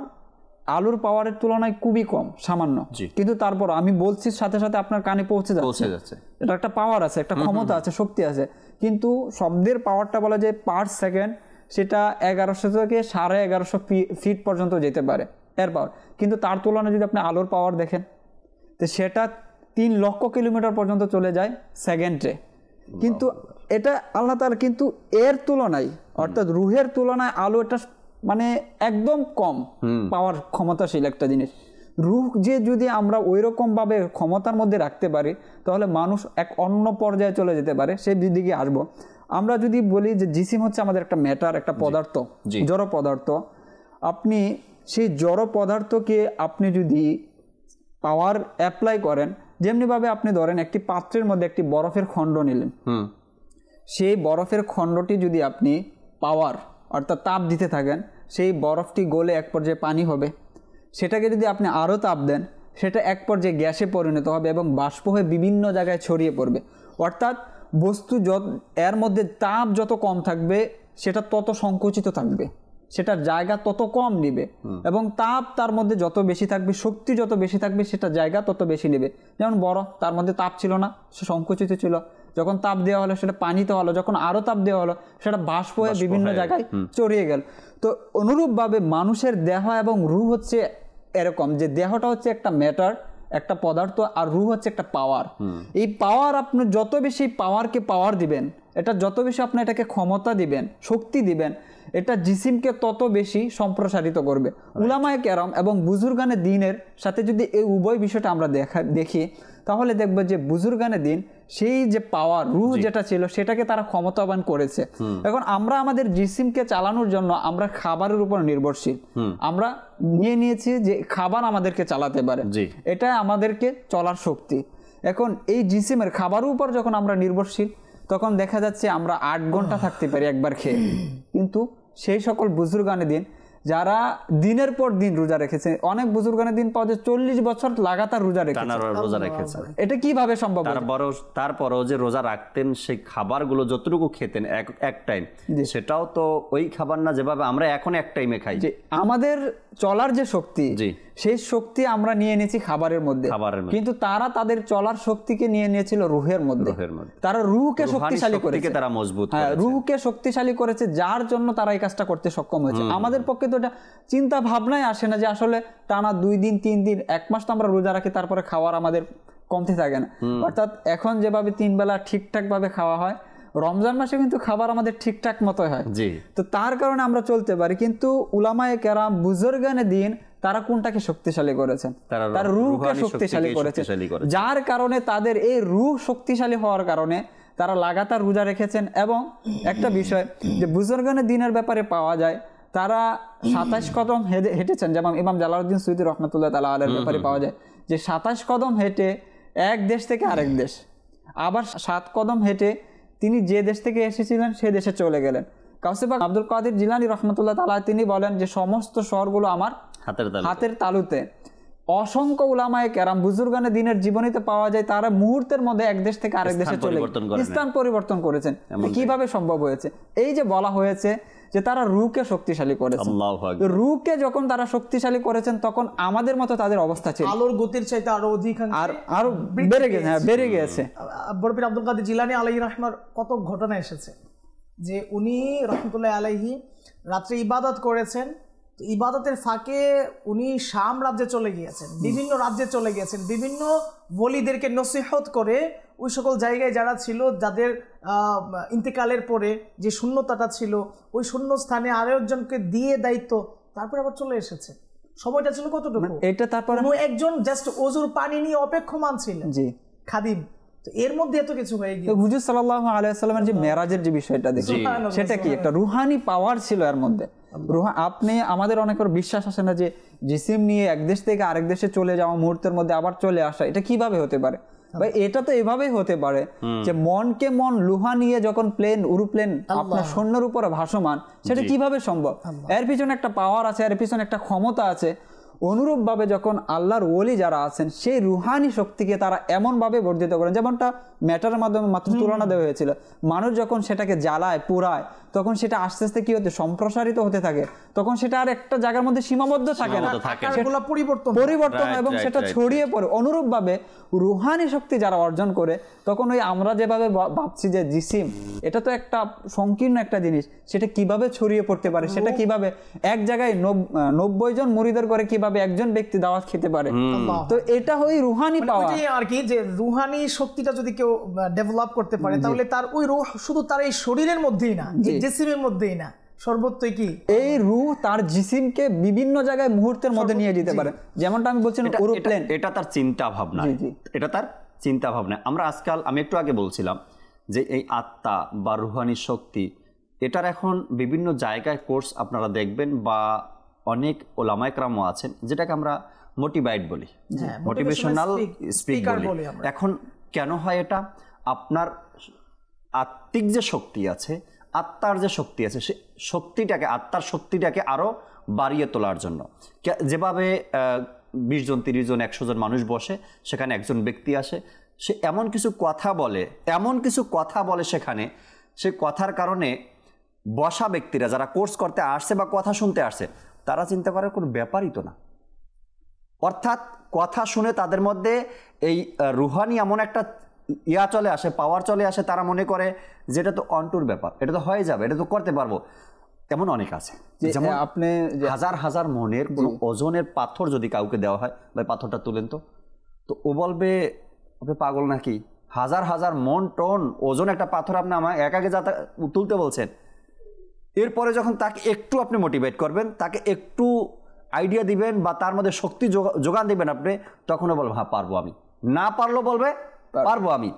আলোর পাওয়ারের তুলনায় খুবই কম, সামান্য, কিন্তু তারপর আমি বলছি সাথে সাথে আপনার কানে পৌঁছে যাচ্ছে। এটা একটা পাওয়ার আছে, একটা ক্ষমতা আছে, শক্তি আছে। কিন্তু শব্দের পাওয়ারটা বলা যায় পার সেকেন্ড সেটা 1100 থেকে 1150 ফিট পর্যন্ত যেতে পারে এর পাওয়ার। কিন্তু তার তুলনায় যদি আপনি আলোর পাওয়ার দেখেন, তো সেটা 3 লক্ষ কিলোমিটার পর্যন্ত চলে যায় সেকেন্ডে। কিন্তু এটা আল্লাহ তাআলা, কিন্তু এর তুলনায়, অর্থাৎ রূহের তুলনায় আলো এটা মানে একদম কম পাওয়ার ক্ষমতাশীল একটা জিনিস। রূহ যে যদি আমরা ওই রকম ভাবে ক্ষমতার মধ্যে রাখতে পারি, তাহলে মানুষ এক অন্য পর্যায়ে চলে যেতে পারে। সেই দিকে আসবো। আমরা যদি বলি যে জিসিম হচ্ছে আমাদের একটা ম্যাটার, একটা পদার্থ, জড় পদার্থ। আপনি সেই জড় পদার্থকে আপনি যদি পাওয়ার অ্যাপ্লাই করেন, যেমনিভাবে আপনি ধরেন একটি পাত্রের মধ্যে একটি বরফের খণ্ড নিলেন, সেই বরফের খণ্ডটি যদি আপনি পাওয়ার অর্থাৎ তাপ দিতে থাকেন, সেই বরফটি গলে এক পর্যায়ে পানি হবে। সেটাকে যদি আপনি আরও তাপ দেন, সেটা এক পর্যায়ে গ্যাসে পরিণত হবে এবং বাষ্প হয়ে বিভিন্ন জায়গায় ছড়িয়ে পড়বে। অর্থাৎ বস্তু এর মধ্যে তাপ যত কম থাকবে সেটা তত সংকুচিত থাকবে, সেটার জায়গা তত কম নেবে, এবং তাপ তার মধ্যে যত বেশি থাকবে, শক্তি যত বেশি থাকবে, সেটা জায়গা তত বেশি নেবে। যেমন বরফ, তার মধ্যে তাপ ছিল না, সে সংকুচিত ছিল, যখন তাপ দেওয়া হলো সেটা পানিতে হলো, যখন আরো তাপ দেওয়া হলো সেটা বাষ্প হয়ে বিভিন্ন জায়গায় ছড়িয়ে গেল। তো অনুরূপভাবে মানুষের দেহ এবং রূহ হচ্ছে এরকম যে দেহটা হচ্ছে একটা ম্যাটার, একটা পদার্থ, আর রূহ হচ্ছে একটা পাওয়ার। এই পাওয়ার আপনি যত বেশি পাওয়ারকে পাওয়ার দিবেন, এটা যত বেশি আপনি এটাকে ক্ষমতা দিবেন, শক্তি দিবেন, এটা জিসিমকে তত বেশি সম্প্রসারিত করবে। উলামায়ে কেরাম এবং বুজুর্গানে দ্বীনের সাথে যদি এই উভয় বিষয়টা আমরা দেখি তাহলে দেখবো যে বুজুর্গানে দ্বীন সেই যে পাওয়ার রূহ যেটা ছিল সেটাকে তারা ক্ষমতাবান করেছে। এখন আমরা আমাদের জিসিমকে চালানোর জন্য আমরা খাবারের উপর নির্ভরশীল, আমরা নিয়েছি যে খাবার আমাদেরকে চালাতে পারে, এটা আমাদেরকে চলার শক্তি। এখন এই জিসিমের খাবারের উপর যখন আমরা নির্ভরশীল তখন দেখা যাচ্ছে আমরা 8 ঘন্টা থাকতে পারি একবার খেয়ে, কিন্তু সেই সকল বুজুর্গানে দ্বীন যারা দিনের পর দিন রোজা রেখেছে, অনেক বুজুর্গানে দ্বীন পাওয়া যায় 40 বছর লাগাতার রোজা রেখেছে। এটা কিভাবে সম্ভব? তারপরও যে রোজা রাখতেন সেই খাবারগুলো যতটুকু খেতেন এক টাইম, সেটাও তো ওই খাবার না যেভাবে আমরা এখন এক টাইমে খাই। আমাদের চলার যে শক্তি, সেই শক্তি আমরা নিয়ে নিয়েছি খাবারের মধ্যে, কিন্তু তারা তাদের চলার শক্তিকে নিয়ে নিয়েছিল রুহের মধ্যে। তারা রুহকে শক্তিশালী করেছে, তারা মজবুত, রুহকে শক্তিশালী করেছে, যার জন্য তারা এই কাজটা করতে সক্ষম হয়েছে। আমাদের পক্ষে তো এটা চিন্তা ভাবনাই আসে না যে আসলে টানা 2 দিন 3 দিন 1 মাস তো আমরা রোজা রাখি, তারপরে খাওয়ার আমাদের কমতে থাকে না। অর্থাৎ এখন যেভাবে 3 বেলা ঠিকঠাক ভাবে খাওয়া হয়, রমজান মাসে কিন্তু খাবার আমাদের ঠিকঠাক মতো হয়, তো তার কারণে আমরা চলতে পারি। কিন্তু উলামায়ে কেরাম বুজুর্গানে দ্বীন তারা কোনটাকে শক্তিশালী করেছেন? তারা রূহকে শক্তিশালী করেছেন, যার কারণে তাদের এই রূহ শক্তিশালী হওয়ার কারণে তারা লাগাতার রোজা রেখেছেন। এবং একটা বিষয় যে বুজুর্গানে দ্বীনের ব্যাপারে পাওয়া যায়, তারা 27 কদম হেঁটেছেন, যেমন ইমাম জালালউদ্দিন সুয়ুতী রহমাতুল্লাহ তাআলা আলাইহির ব্যাপারে পাওয়া যায় যে 27 কদম হেঁটে এক দেশ থেকে আরেক দেশ, আবার 7 কদম হেঁটে তিনি যে দেশ থেকে এসেছিলেন সে দেশে চলে গেলেন। গাউসে পাক আব্দুল কাদের জিলানী রহমাতুল্লাহ তাআলা তিনি বলেন যে সমস্ত শহরগুলো আমার হাতের তালুতে। অসংখ্য উলামায়ে কেরাম বুজুর্গানে দ্বীনের জীবনীতে পাওয়া যায় তারা মুহূর্তের মধ্যে এক দেশ থেকে আরেক দেশে চলে স্থান পরিবর্তন করেছেন। কিভাবে সম্ভব হয়েছে? এই যে বলা হয়েছে যে তারা রূহকে শক্তিশালী করেছেন, রূহকে যখন তারা শক্তিশালী করেছেন তখন আমাদের মতো তাদের অবস্থা ছিল, আলোর গতির চাইতে আরো অধিকাংশ আরো বেড়ে গেছে। বড় পীর আব্দুল কাদের জিলানী আলাইহি রাহমার কত ঘটনা এসেছে যে উনি রহমতুল্লাহ আলাইহি রাত্রে ইবাদত করেছেন, ইবাদতের ফাঁকে উনি শাম রাজ্যে চলে গিয়েছেন, বিভিন্ন রাজ্যে চলে গিয়েছেন, বিভিন্ন ওলিদেরকে নসিহত করে ওই সকল জায়গায় যারা ছিল, যাদের ইন্তেকালের পরে যে শূন্যতাটা ছিল ওই শূন্য স্থানে আরো একজনকে দিয়ে দায়িত্ব, তারপরে আবার চলে এসেছে। সময়টা ছিল কতটুকু? এটা তারপর একজন জাস্ট ওযুর পানি নিয়ে অপেক্ষমান ছিলেন, জি খাদিম। তো এর মধ্যে এত কিছু হয়ে গিয়েছে। হুজুর সাল্লাল্লাহু আলাইহি ওয়াসাল্লামের যে মেরাজের যে বিষয়টা দেখি, সেটা কি একটা রুহানি পাওয়ার ছিল এর মধ্যে। আপনি আমাদের অনেকের বিশ্বাস আসে না যে জিসিম নিয়ে এক দেশ থেকে আরেক দেশে চলে যাওয়া, মুহূর্তের মধ্যে আবার চলে আসা, এটা কিভাবে হতে পারে? ভাই এটা তো এভাবেই হতে পারে যে মনকে মন লোহা নিয়ে যখন উড়োপ্লেন আপনার সৈন্যের উপরে ভাসমান, সেটা কিভাবে সম্ভব? এর পিছনে একটা পাওয়ার আছে, এর পিছনে একটা ক্ষমতা আছে। অনুরূপভাবে যখন আল্লাহর ওলি যারা আছেন সেই রুহানি শক্তিকে তারা এমনভাবে বর্ধিত করেন, যেমনটা ম্যাটারের মাধ্যমে মাত্র তুলনা দেওয়া হয়েছিল, মানুষ যখন সেটাকে জ্বালায় পুরায় তখন সেটা আস্তে আস্তে কি হতে সম্প্রসারিত হতে থাকে, তখন সেটা আর একটা জায়গার মধ্যে সীমাবদ্ধ থাকে না, পরিবর্তন এবং সেটা ছড়িয়ে পড়ে। অনুরূপভাবে রুহানি শক্তি যারা অর্জন করে তখন ওই আমরা যেভাবে ভাবছি যে জিসিম এটা তো একটা সংকীর্ণ একটা জিনিস, সেটা কিভাবে ছড়িয়ে পড়তে পারে, সেটা কিভাবে এক জায়গায় 90 জন মুরিদের করে কিভাবে একজন ব্যক্তি দাওয়াত খেতে পারে। তো এটা ওই রুহানি পাওয়া আর কি, যে রুহানি শক্তিটা যদি কেউ ডেভেলপ করতে পারে তাহলে তার ওই রূহ শুধু তার এই শরীরের মধ্যেই না, জিসিমের মধ্যেই না, সর্বত্রই কি এই রূহ তার জিসিমকে বিভিন্ন জায়গায় মুহূর্তের মধ্যে নিয়ে যেতে পারে। যেমনটা আমি বলছিলাম এরোপ্লেন, এটা তার চিন্তা ভাবনা, এটা তার চিন্তা ভাবনা। আমরা আজকাল আমি একটু আগে বলছিলাম যে এই আত্মা বা রুহানি শক্তি, এটার এখন বিভিন্ন জায়গায় কোর্স আপনারা দেখবেন, বা অনেক ওলামায়ে কেরামও আছেন যেটাকে আমরা মোটিভেট বলি, মোটিভেশনাল স্পিক বলি। এখন কেন হয় এটা? আপনার আত্মিক যে শক্তি আছে, আত্মার যে শক্তি আছে, সে শক্তিটাকে, আত্মার শক্তিটাকে আরো বাড়িয়ে তোলার জন্য। যেভাবে 20 জন 30 জন 100 জন মানুষ বসে, সেখানে একজন ব্যক্তি আসে, সে এমন কিছু কথা বলে সেখানে, সে কথার কারণে বসা ব্যক্তিরা যারা কোর্স করতে আসছে বা কথা শুনতে আসছে তারা চিন্তা করার কোনো ব্যাপারই তো না। অর্থাৎ কথা শুনে তাদের মধ্যে এই রুহানি এমন একটা ইয়া চলে আসে, পাওয়ার চলে আসে, তারা মনে করে যে এটা তো অন্টুর ব্যাপার, এটা তো হয়ে যাবে, এটা তো করতে পারবো। এমন অনেক আছে, যেমন আপনি হাজার হাজার মনের কোনো ওজনের পাথর যদি কাউকে দেওয়া হয়, ভাই পাথরটা তুলেন তো ও বলবে আপনি পাগল নাকি, হাজার হাজার মন টন ওজন একটা পাথর আপনি আমার একাকে যা তুলতে বলছেন। এরপরে যখন তাকে একটু আপনি মোটিভেট করবেন, তাকে একটু আইডিয়া দিবেন বা তার মধ্যে শক্তি যোগান দিবেন আপনি, তখনও বলবো হ্যাঁ পারবো আমি, না পারলেও বলবে পারবো আমি।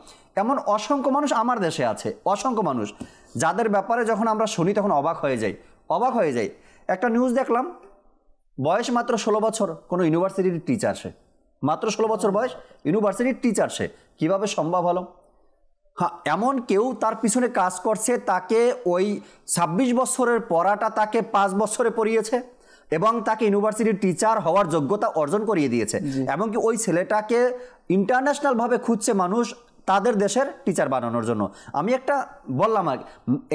এমন অসংখ্য মানুষ আমার দেশে আছে, অসংখ্য মানুষ, যাদের ব্যাপারে যখন আমরা শুনি তখন অবাক হয়ে যাই। একটা নিউজ দেখলাম, বয়স মাত্র 16 বছর, কোনো ইউনিভার্সিটির টিচার, সে মাত্র 16 বছর বয়স, ইউনিভার্সিটির টিচার, সে কীভাবে সম্ভব হলো? হ্যাঁ, এমন কেউ তার পিছনে কাজ করছে, তাকে ওই 26 বছরের পড়াটা তাকে 5 বছরে পড়িয়েছে এবং তাকে ইউনিভার্সিটির টিচার হওয়ার যোগ্যতা অর্জন করিয়ে দিয়েছে। এমনকি ওই ছেলেটাকে ইন্টারন্যাশনালভাবে খুঁজছে মানুষ তাদের দেশের টিচার বানানোর জন্য। আমি একটা বললাম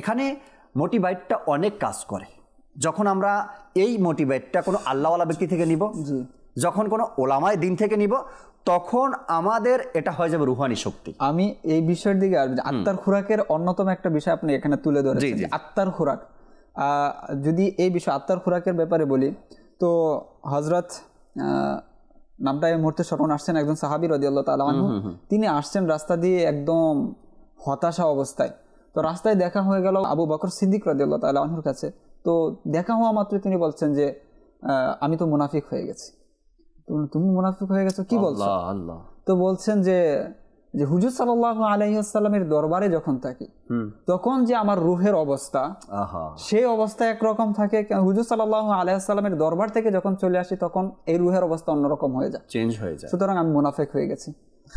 এখানে মোটিভেটটা অনেক কাজ করে। যখন আমরা এই মোটিভেটটা কোনো আল্লাহওয়ালা ব্যক্তি থেকে নিব, যখন কোনো ওলামায়ে দ্বীন থেকে নিব, তখন আমাদের এটা হয়ে যাবে রুহানি শক্তি। আমি এই বিষয়ের দিকে আত্মার খোরাকের অন্যতম একটা বিষয় আপনি এখানে তুলে ধরেছেন, আত্মার খোরাক। যদি এই বিষয় আত্মার খোরাকের ব্যাপারে বলি, তো হযরত নামটা এই মুহূর্তে স্মরণ আসছেন, একজন সাহাবী রাদিয়াল্লাহু তাআলা আনহু, তিনি আসছেন রাস্তা দিয়ে একদম হতাশা অবস্থায়। তো রাস্তায় দেখা হয়ে গেল আবু বকর সিদ্দিক রাদিয়াল্লাহু তাআলা আনহুর কাছে। তো দেখা হওয়া মাত্র তিনি বলছেন যে আমি তো মুনাফিক হয়ে গেছি। তুমি মুনাফিক হয়ে গেছো, কি বলছো? তো বলছেন যে হুজুর সাল্লাল্লাহু আলাইহি ওয়াসাল্লামের দরবারে যখন থাকি তখন যে আমার রূহের অবস্থা, সেই অবস্থা একরকম থাকে। হুজুর সাল্লাল্লাহু আলাইহি ওয়াসাল্লামের দরবার থেকে যখন চলে আসি তখন এই রূহের অবস্থা অন্যরকম হয়ে যায়, চেঞ্জ হয়ে যায়। সুতরাং আমি মুনাফিক হয়ে গেছি।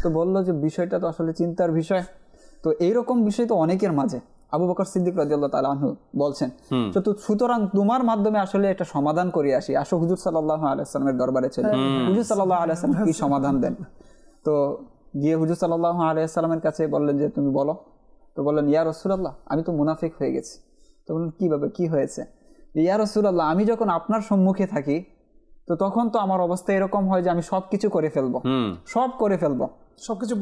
তো বললো যে বিষয়টা তো আসলে চিন্তার বিষয়। তো এইরকম বিষয় তো অনেকের মাঝে। আবু বকর সিদ্দিক রাদিয়াল্লাহু তাআলা আনহু বলছেন, তো সুতরাং তোমার মাধ্যমে আসলে একটা সমাধান করে আসি, আসো হুজুর সাল্লাল্লাহু আলাইহি ওয়াসাল্লামের দরবারে চলে। হুজুর সাল্লাল্লাহু আলাইহি ওয়াসাল্লাম কি সমাধান দেন? তো গিয়ে হুজুর সাল্লাল্লাহু আলাইহি ওয়াসাল্লামের কাছে বললেন যে তুমি বলো। তো বললেন, ইয়া রাসূলুল্লাহ, আমি তো মুনাফিক হয়ে গেছি। তো বললেন, কিভাবে, কি হয়েছে? ইয়া রাসূলুল্লাহ, আমি যখন আপনার সম্মুখে থাকি তো তখন তো আমার অবস্থা এরকম হয় যে আমি সবকিছু করে ফেলবো, সবকিছু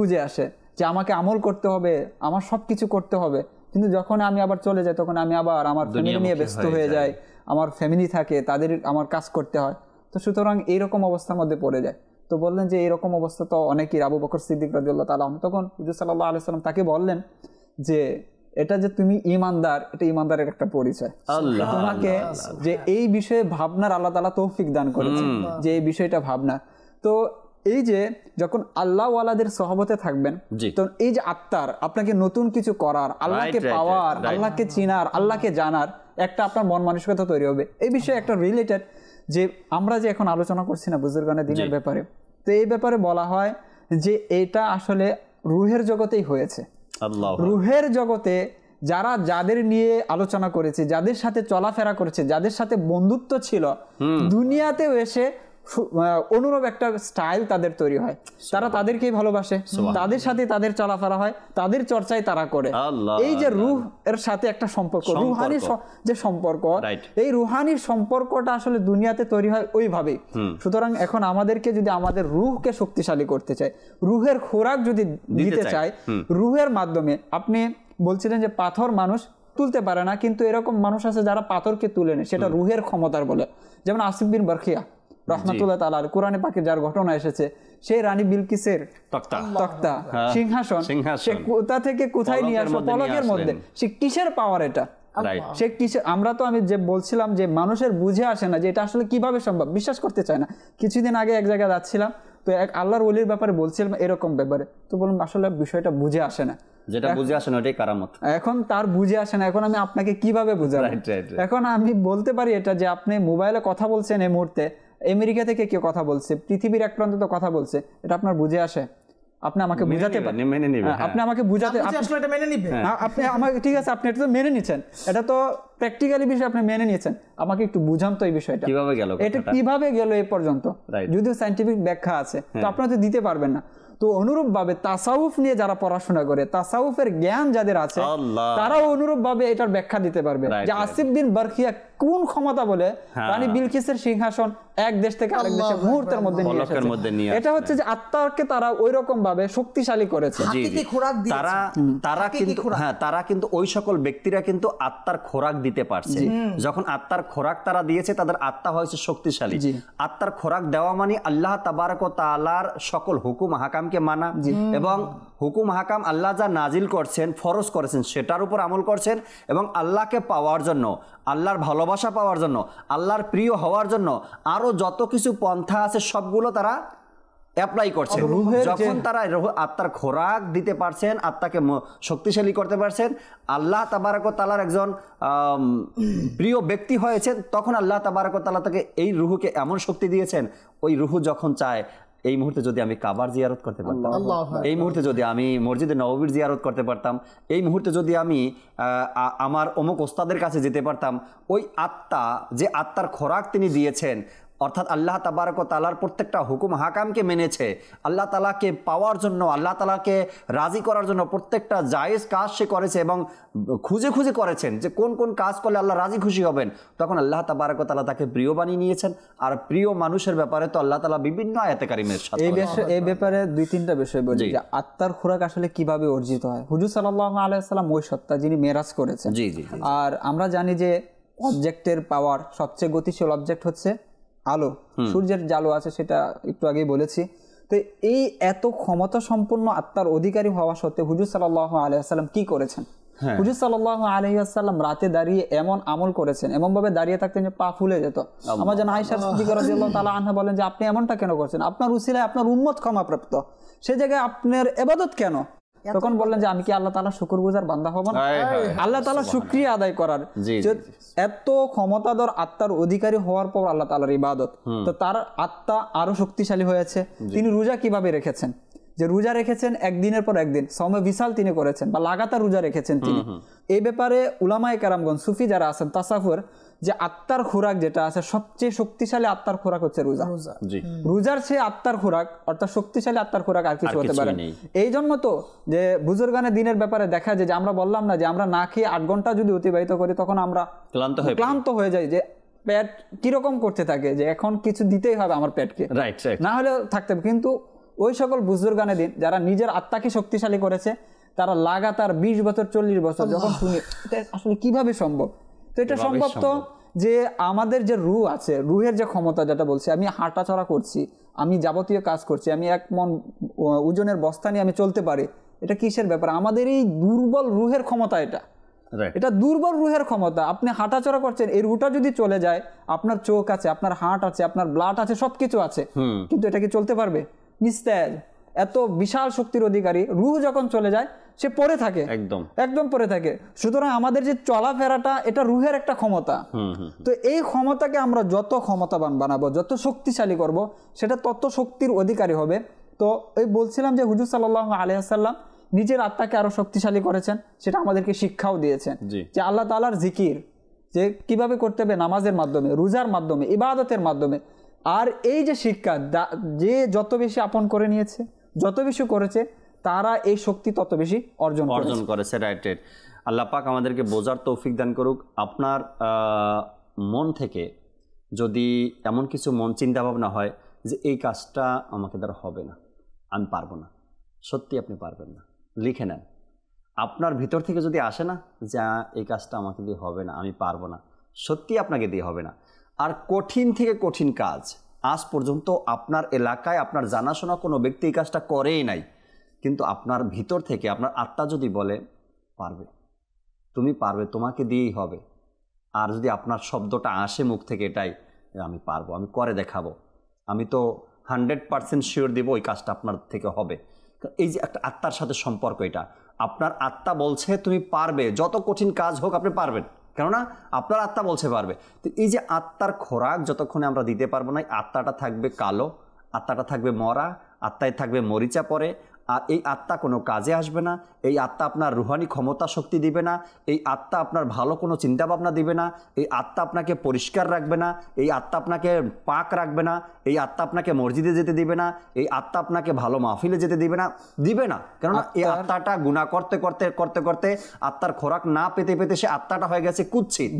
বুঝে আসে যে আমাকে আমল করতে হবে, আমার সবকিছু করতে হবে। কিন্তু যখন আমি আবার চলে যাই তখন আমি আবার আমার ফ্যামিলি নিয়ে ব্যস্ত হয়ে যাই, আমার ফ্যামিলি থাকে, তাদের আমার কাজ করতে হয়। তো সুতরাং এইরকম অবস্থার মধ্যে পড়ে যায়। তো বললেন যে এরকম অবস্থা তো অনেকেই। আবু বকর সিদ্দিক রাদিয়াল্লাহু তাআলা আনহু তখন হুজুর সাল্লাল্লাহু আলাইহি ওয়াসাল্লাম তাকে বললেন যে এটা যে তুমি ঈমানদার, এটা ঈমানদারের একটা পরিচয়। তোমাকে যে এই বিষয়ে ভাবনার আল্লাহ তাআলা তৌফিক দান করেছেন, যে এই বিষয়টা ভাবনা। তো এই যে যখন আল্লাহ ওয়ালাদের সহবতে থাকবেন, তো এই যে আত্মার আপনাকে নতুন কিছু করার, আল্লাহকে পাওয়ার, আল্লাহকে চিনার, আল্লাহকে জানার একটা আপনার মন মানসিকতা তৈরি হবে। এই বিষয়ে একটা রিলেটেড যে আমরা যে এখন আলোচনা করছি না বুজুর্গানের দিনের ব্যাপারে, তো এই ব্যাপারে বলা হয় যে এটা আসলে রুহের জগতেই হয়েছে। রুহের জগতে যারা যাদের নিয়ে আলোচনা করেছে, যাদের সাথে চলাফেরা করেছে, যাদের সাথে বন্ধুত্ব ছিল, দুনিয়াতেও এসে অনুরূপ একটা স্টাইল তাদের তৈরি হয়। তারা তাদেরকেই ভালোবাসে, তাদের সাথে তাদের চলাফেরা হয়, তাদের চর্চাই তারা করে। এই যে রুহ এর সাথে একটা সম্পর্ক, রুহানি যে সম্পর্ক, এই রুহানি সম্পর্কটা আসলে দুনিয়াতে তৈরি হয় ওইভাবেই। সুতরাং এখন আমাদেরকে যদি আমাদের রুহকে শক্তিশালী করতে চাই, রুহের খোরাক যদি দিতে চাই, রুহের মাধ্যমে, আপনি বলছিলেন যে পাথর মানুষ তুলতে পারে না, কিন্তু এরকম মানুষ আছে যারা পাথরকে তুলে নেয়, সেটা রুহের ক্ষমতার বলে। যেমন আসিফ বিন বরখিয়া রহমাতুল্লাহ তাআলা, কোরআনে পাকে যার ঘটনা এসেছে, সেই রানী বিলকিসের তক্তা, সিংহাসন, সে কোথা থেকে কোথায় নিয়ে আসলো পলকের মধ্যে। সে কিসের পাওয়ার এটা? সে কিসের? আমরা তো আমি যে বলছিলাম যে মানুষের বুঝে আসে না যে এটা আসলে কিভাবে সম্ভব, বিশ্বাস করতে চায় না। কিছুদিন আগে এক জায়গায় যাচ্ছিলাম, তো এক আল্লাহর ওলির ব্যাপারে বলছিলাম এরকম ব্যাপারে, তো বললাম আসলে বিষয়টা বুঝে আসে না, যেটা বুঝে আসে না ওটাই কারামত। এখন তার বুঝে আসে না, এখন আমি আপনাকে কিভাবে বুঝাবো? এখন আমি বলতে পারি এটা যে আপনি মোবাইলে কথা বলছেন, এই মুহূর্তে আমেরিকা থেকে কেউ কথা বলছে, পৃথিবীর এক প্রান্ত তো কথা বলছে, এটা আপনার বুঝে আসে? আপনি আমাকে বুঝাতে পারেন, আপনি আমাকে বুঝাতে, আপনি আমাকে, ঠিক আছে আপনি এটা তো মেনে নিচ্ছেন, এটা তো প্র্যাকটিক্যালি বিষয় আপনি মেনে নিয়েছেন, আমাকে একটু বুঝান তো এই বিষয়টা কিভাবে গেল, এটা কিভাবে গেল এই পর্যন্ত। যদিও সায়েন্টিফিক ব্যাখ্যা আছে, তো আপনারা তো দিতে পারবেন না। তো অনুরূপ ভাবে তাসাউফ নিয়ে যারা পড়াশোনা করে, তাসাউফের জ্ঞান যাদের আছে, তারাও অনুরূপ ভাবে এটার ব্যাখ্যা দিতে পারবে যে আসিফ বিন বরখিয়া কোন ক্ষমতা বলে রানী বিলকিসের সিংহাসন এক দেশ থেকে আরেক দেশে মুহূর্তের মধ্যে নিয়ে এসেছে। এটা হচ্ছে যে আত্মাকে তারা ওই রকম ভাবে শক্তিশালী করেছে। তারা কিন্তু ওই সকল ব্যক্তিরা কিন্তু আত্মার খোরাক দিতে পারছে। যখন আত্মার খোরাক তারা দিয়েছে, তাদের আত্মা হয়েছে শক্তিশালী। আত্মার খোরাক দেওয়া মানে আল্লাহ তাবারক ওয়া তাআলার সকল হুকুম হাকামকে মানা, এবং হুকুম হাকাম আল্লাহ যা নাজিল করছেন, ফরজ করেছেন, সেটার উপর আমল করছেন, এবং আল্লাহকে পাওয়ার জন্য, আল্লাহর ভালোবাসা পাওয়ার জন্য, আল্লাহর প্রিয় হওয়ার জন্য আরো যত কিছু পন্থা আছে সবগুলো তারা অ্যাপ্লাই করছে। যখন তারা আত্মার খোরাক দিতে পারছেন, আত্মাকে শক্তিশালী করতে পারছেন, আল্লাহ তাবারক ওয়া তাআলার একজন প্রিয় ব্যক্তি হয়েছেন, তখন আল্লাহ তাবারক ওয়া তাআলা তাকে এই রুহুকে এমন শক্তি দিয়েছেন, ওই রুহু যখন চায় এই মুহূর্তে যদি আমি কাবার জিয়ারত করতে পারতাম, এই মুহূর্তে যদি আমি মসজিদে নববীর জিয়ারত করতে পারতাম, এই মুহূর্তে যদি আমি আমার অমুক ওস্তাদের কাছে যেতে পারতাম, ওই আত্মা, যে আত্মার খোরাক তিনি দিয়েছেন, অর্থাৎ আল্লাহ তাবারক ওয়া তাআলার প্রত্যেকটা হুকুম হাকামকে মেনেছে, আল্লাহ তাআলাকে পাওয়ার জন্য, আল্লাহ তাআলাকে রাজি করার জন্য প্রত্যেকটা জায়েজ কাজ সে করেছে এবং খুঁজে খুঁজে করেছেন যে কোন কোন কাজ করলে আল্লাহ রাজি খুশি হবেন, তখন আল্লাহ তাবারক ওয়া তাআলা তাকে প্রিয় বানিয়ে নিয়েছেন। আর প্রিয় মানুষের ব্যাপারে তো আল্লাহ তাআলা বিভিন্ন আয়াতে কারিমের সাথে এই ব্যাপারে দুই তিনটা বিষয় বলি যে আত্মার খোরাক আসলে কিভাবে অর্জিত হয়। হুজুর সাল্লাল্লাহু আলাইহি ওয়াসাল্লাম ওই সত্তা যিনি মেরাজ করেছেন। আর আমরা জানি যে অবজেক্টের পাওয়ার, সবচেয়ে গতিশীল অবজেক্ট হচ্ছে আলো, সূর্যের যে আলো আছে সেটা একটু আগেই বলেছি। তো এই এত ক্ষমতা সম্পন্ন আত্মার অধিকারী হওয়া সত্ত্বেও হুজুর সাল্লাল্লাহু আলাইহি ওয়াসাল্লাম কি করেছেন? হুজুর সাল্লাল্লাহু আলাইহি ওয়াসাল্লাম রাতে দাঁড়িয়ে এমন আমল করেছেন, এমন ভাবে দাঁড়িয়ে থাকতেন যে পা ফুলে যেত। আমার জানা আয়েশা সিদ্দিকা রাদিয়াল্লাহু তাআলা আনহা বলেন যে আপনি এমনটা কেন করছেন? আপনার উসিলায় আপনার উম্মত ক্ষমাপ্রাপ্ত, সে জায়গায় আপনার ইবাদত কেন? তখন বললেন যে আমি কি আল্লাহ তাআলার শুকরগুজার বান্দা হব না? আল্লাহ তাআলার শুকরিয়া আদায় করার, এত ক্ষমতাধর আত্মার অধিকারী হওয়ার পর আল্লাহ তাআলার ইবাদত, তো তার আত্মা আরো শক্তিশালী হয়েছে। তিনি রোজা কিভাবে রেখেছেন, যে রোজা রেখেছেন একদিনের পর একদিন, সওমে বিসাল তিনি করেছেন বা লাগাতার রোজা রেখেছেন তিনি। এই ব্যাপারে উলামায়ে কেরামগণ, সুফি যারা আছেন, তাসাউফের যে আত্মার খোরাক যেটা আছে, সবচেয়ে শক্তিশালী আত্মার খোরাক হচ্ছে রোজা। রোজার চেয়ে আত্মার খোরাক, অর্থাৎ শক্তিশালী আত্মার খোরাক আর কিছু হতে পারে। এই জন্য তো যে বুজুর্গানে দিনের ব্যাপারে দেখা যায় যে আমরা বললাম না যে আমরা না খেয়ে 8 ঘন্টা যদি অতিবাহিত করি তখন আমরা ক্লান্ত হয়ে যাই, যে পেট কিরকম করতে থাকে যে এখন কিছু দিতেই হবে আমার পেটকে, না হলে থাকতে হবে। কিন্তু ওই সকল বুজুর্গানে দিন যারা নিজের আত্মাকে শক্তিশালী করেছে, তারা লাগাতার 20 বছর 40 বছর যখন শুনি এটা আসলে কিভাবে সম্ভব। তো এটা সম্ভব তো যে আমাদের যে রুহ আছে, রুহের যে ক্ষমতা, যেটা বলছি আমি হাঁটাচলা করছি, আমি যাবতীয় কাজ করছি, আমি 1 মণ ওজনের বস্তা নিয়ে আমি চলতে পারি, এটা কিসের ব্যাপার? আমাদের এই দুর্বল রুহের ক্ষমতা, এটা দুর্বল রুহের ক্ষমতা। আপনি হাঁটাচলা করছেন, এই রুটা যদি চলে যায়, আপনার চোখ আছে, আপনার হার্ট আছে, আপনার ব্লাড আছে, সবকিছু আছে, কিন্তু এটা কি চলতে পারবে? নিস্তেজ। এত বিশাল শক্তির অধিকারী রুহ যখন চলে যায় সে পড়ে থাকে, একদম পড়ে থাকে। সুতরাং আমাদের যে চলাফেরাটা, এটা রুহের একটা ক্ষমতা। তো এই ক্ষমতাকে আমরা যত ক্ষমতাবান বানাবো, যত শক্তিশালী করব, সেটা তত শক্তির অধিকারী হবে। তো এই বলছিলাম যে হুজুর সাল্লাল্লাহু আলাইহি ওয়াসাল্লাম নিজের আত্মাকে আরো শক্তিশালী করেছেন, সেটা আমাদেরকে শিক্ষাও দিয়েছেন যে আল্লাহ তাআলার জিকির যে কিভাবে করতে হবে, নামাজের মাধ্যমে, রোজার মাধ্যমে, ইবাদতের মাধ্যমে। আর এই যে শিক্ষা, যে যত বেশি আপন করে নিয়েছে, যত বেশি করেছে, তারা এই শক্তি তত বেশি অর্জন করেছে। রাইট। আল্লাহ পাক আমাদেরকে বোঝার তৌফিক দান করুক। আপনার মন থেকে যদি এমন কিছু চিন্তা ভাবনা হয় যে এই কাজটা আমাকে দ্বারা হবে না, আমি পারবো না, সত্যি আপনি পারবেন না, লিখে নেন। আপনার ভিতর থেকে যদি আসে না যে এই কাজটা আমাকে দিয়ে হবে না, আমি পারবো না, সত্যি আপনাকে দিয়ে হবে না। আর কঠিন থেকে কঠিন কাজ আজ পর্যন্ত আপনার এলাকায় আপনার জানাশোনা কোনো ব্যক্তি এই কাজটা করেই নাই, কিন্তু আপনার ভিতর থেকে আপনার আত্মা যদি বলে পারবে, তুমি পারবে, তোমাকে দিয়েই হবে, আর যদি আপনার শব্দটা আসে মুখ থেকে এটাই, আমি পারবো, আমি করে দেখাবো, আমি তো 100% শিওর দিব ওই কাজটা আপনার থেকে হবে। এই যে একটা আত্মার সাথে সম্পর্ক, এটা আপনার আত্মা বলছে তুমি পারবে, যত কঠিন কাজ হোক আপনি পারবেন, কেননা আপনার আত্মা বলছে পারবে। তো এই যে আত্মার খোরাক যতক্ষণে আমরা দিতে পারবো না, আত্মাটা থাকবে কালো, আত্মাটা থাকবে মরা, আত্মায় থাকবে মরিচা পরে, আর এই আত্মা কোনো কাজে আসবে না, এই আত্মা আপনার রুহানি ক্ষমতা শক্তি দিবে না, এই আত্মা আপনার ভালো কোনো চিন্তা ভাবনা দিবে না, এই আত্মা আপনাকে পরিষ্কার রাখবে না, এই আত্মা আপনাকে পাক রাখবে না, এই আত্মা আপনাকে মসজিদে যেতে দিবে না, এই আত্মা আপনাকে ভালো মাহফিলে যেতে দিবে না। কেননা এই আত্মাটা গুনাহ করতে করতে করতে করতে আত্মার খোরাক না পেতে পেতে সে আত্মাটা হয়ে গেছে কুৎসিত,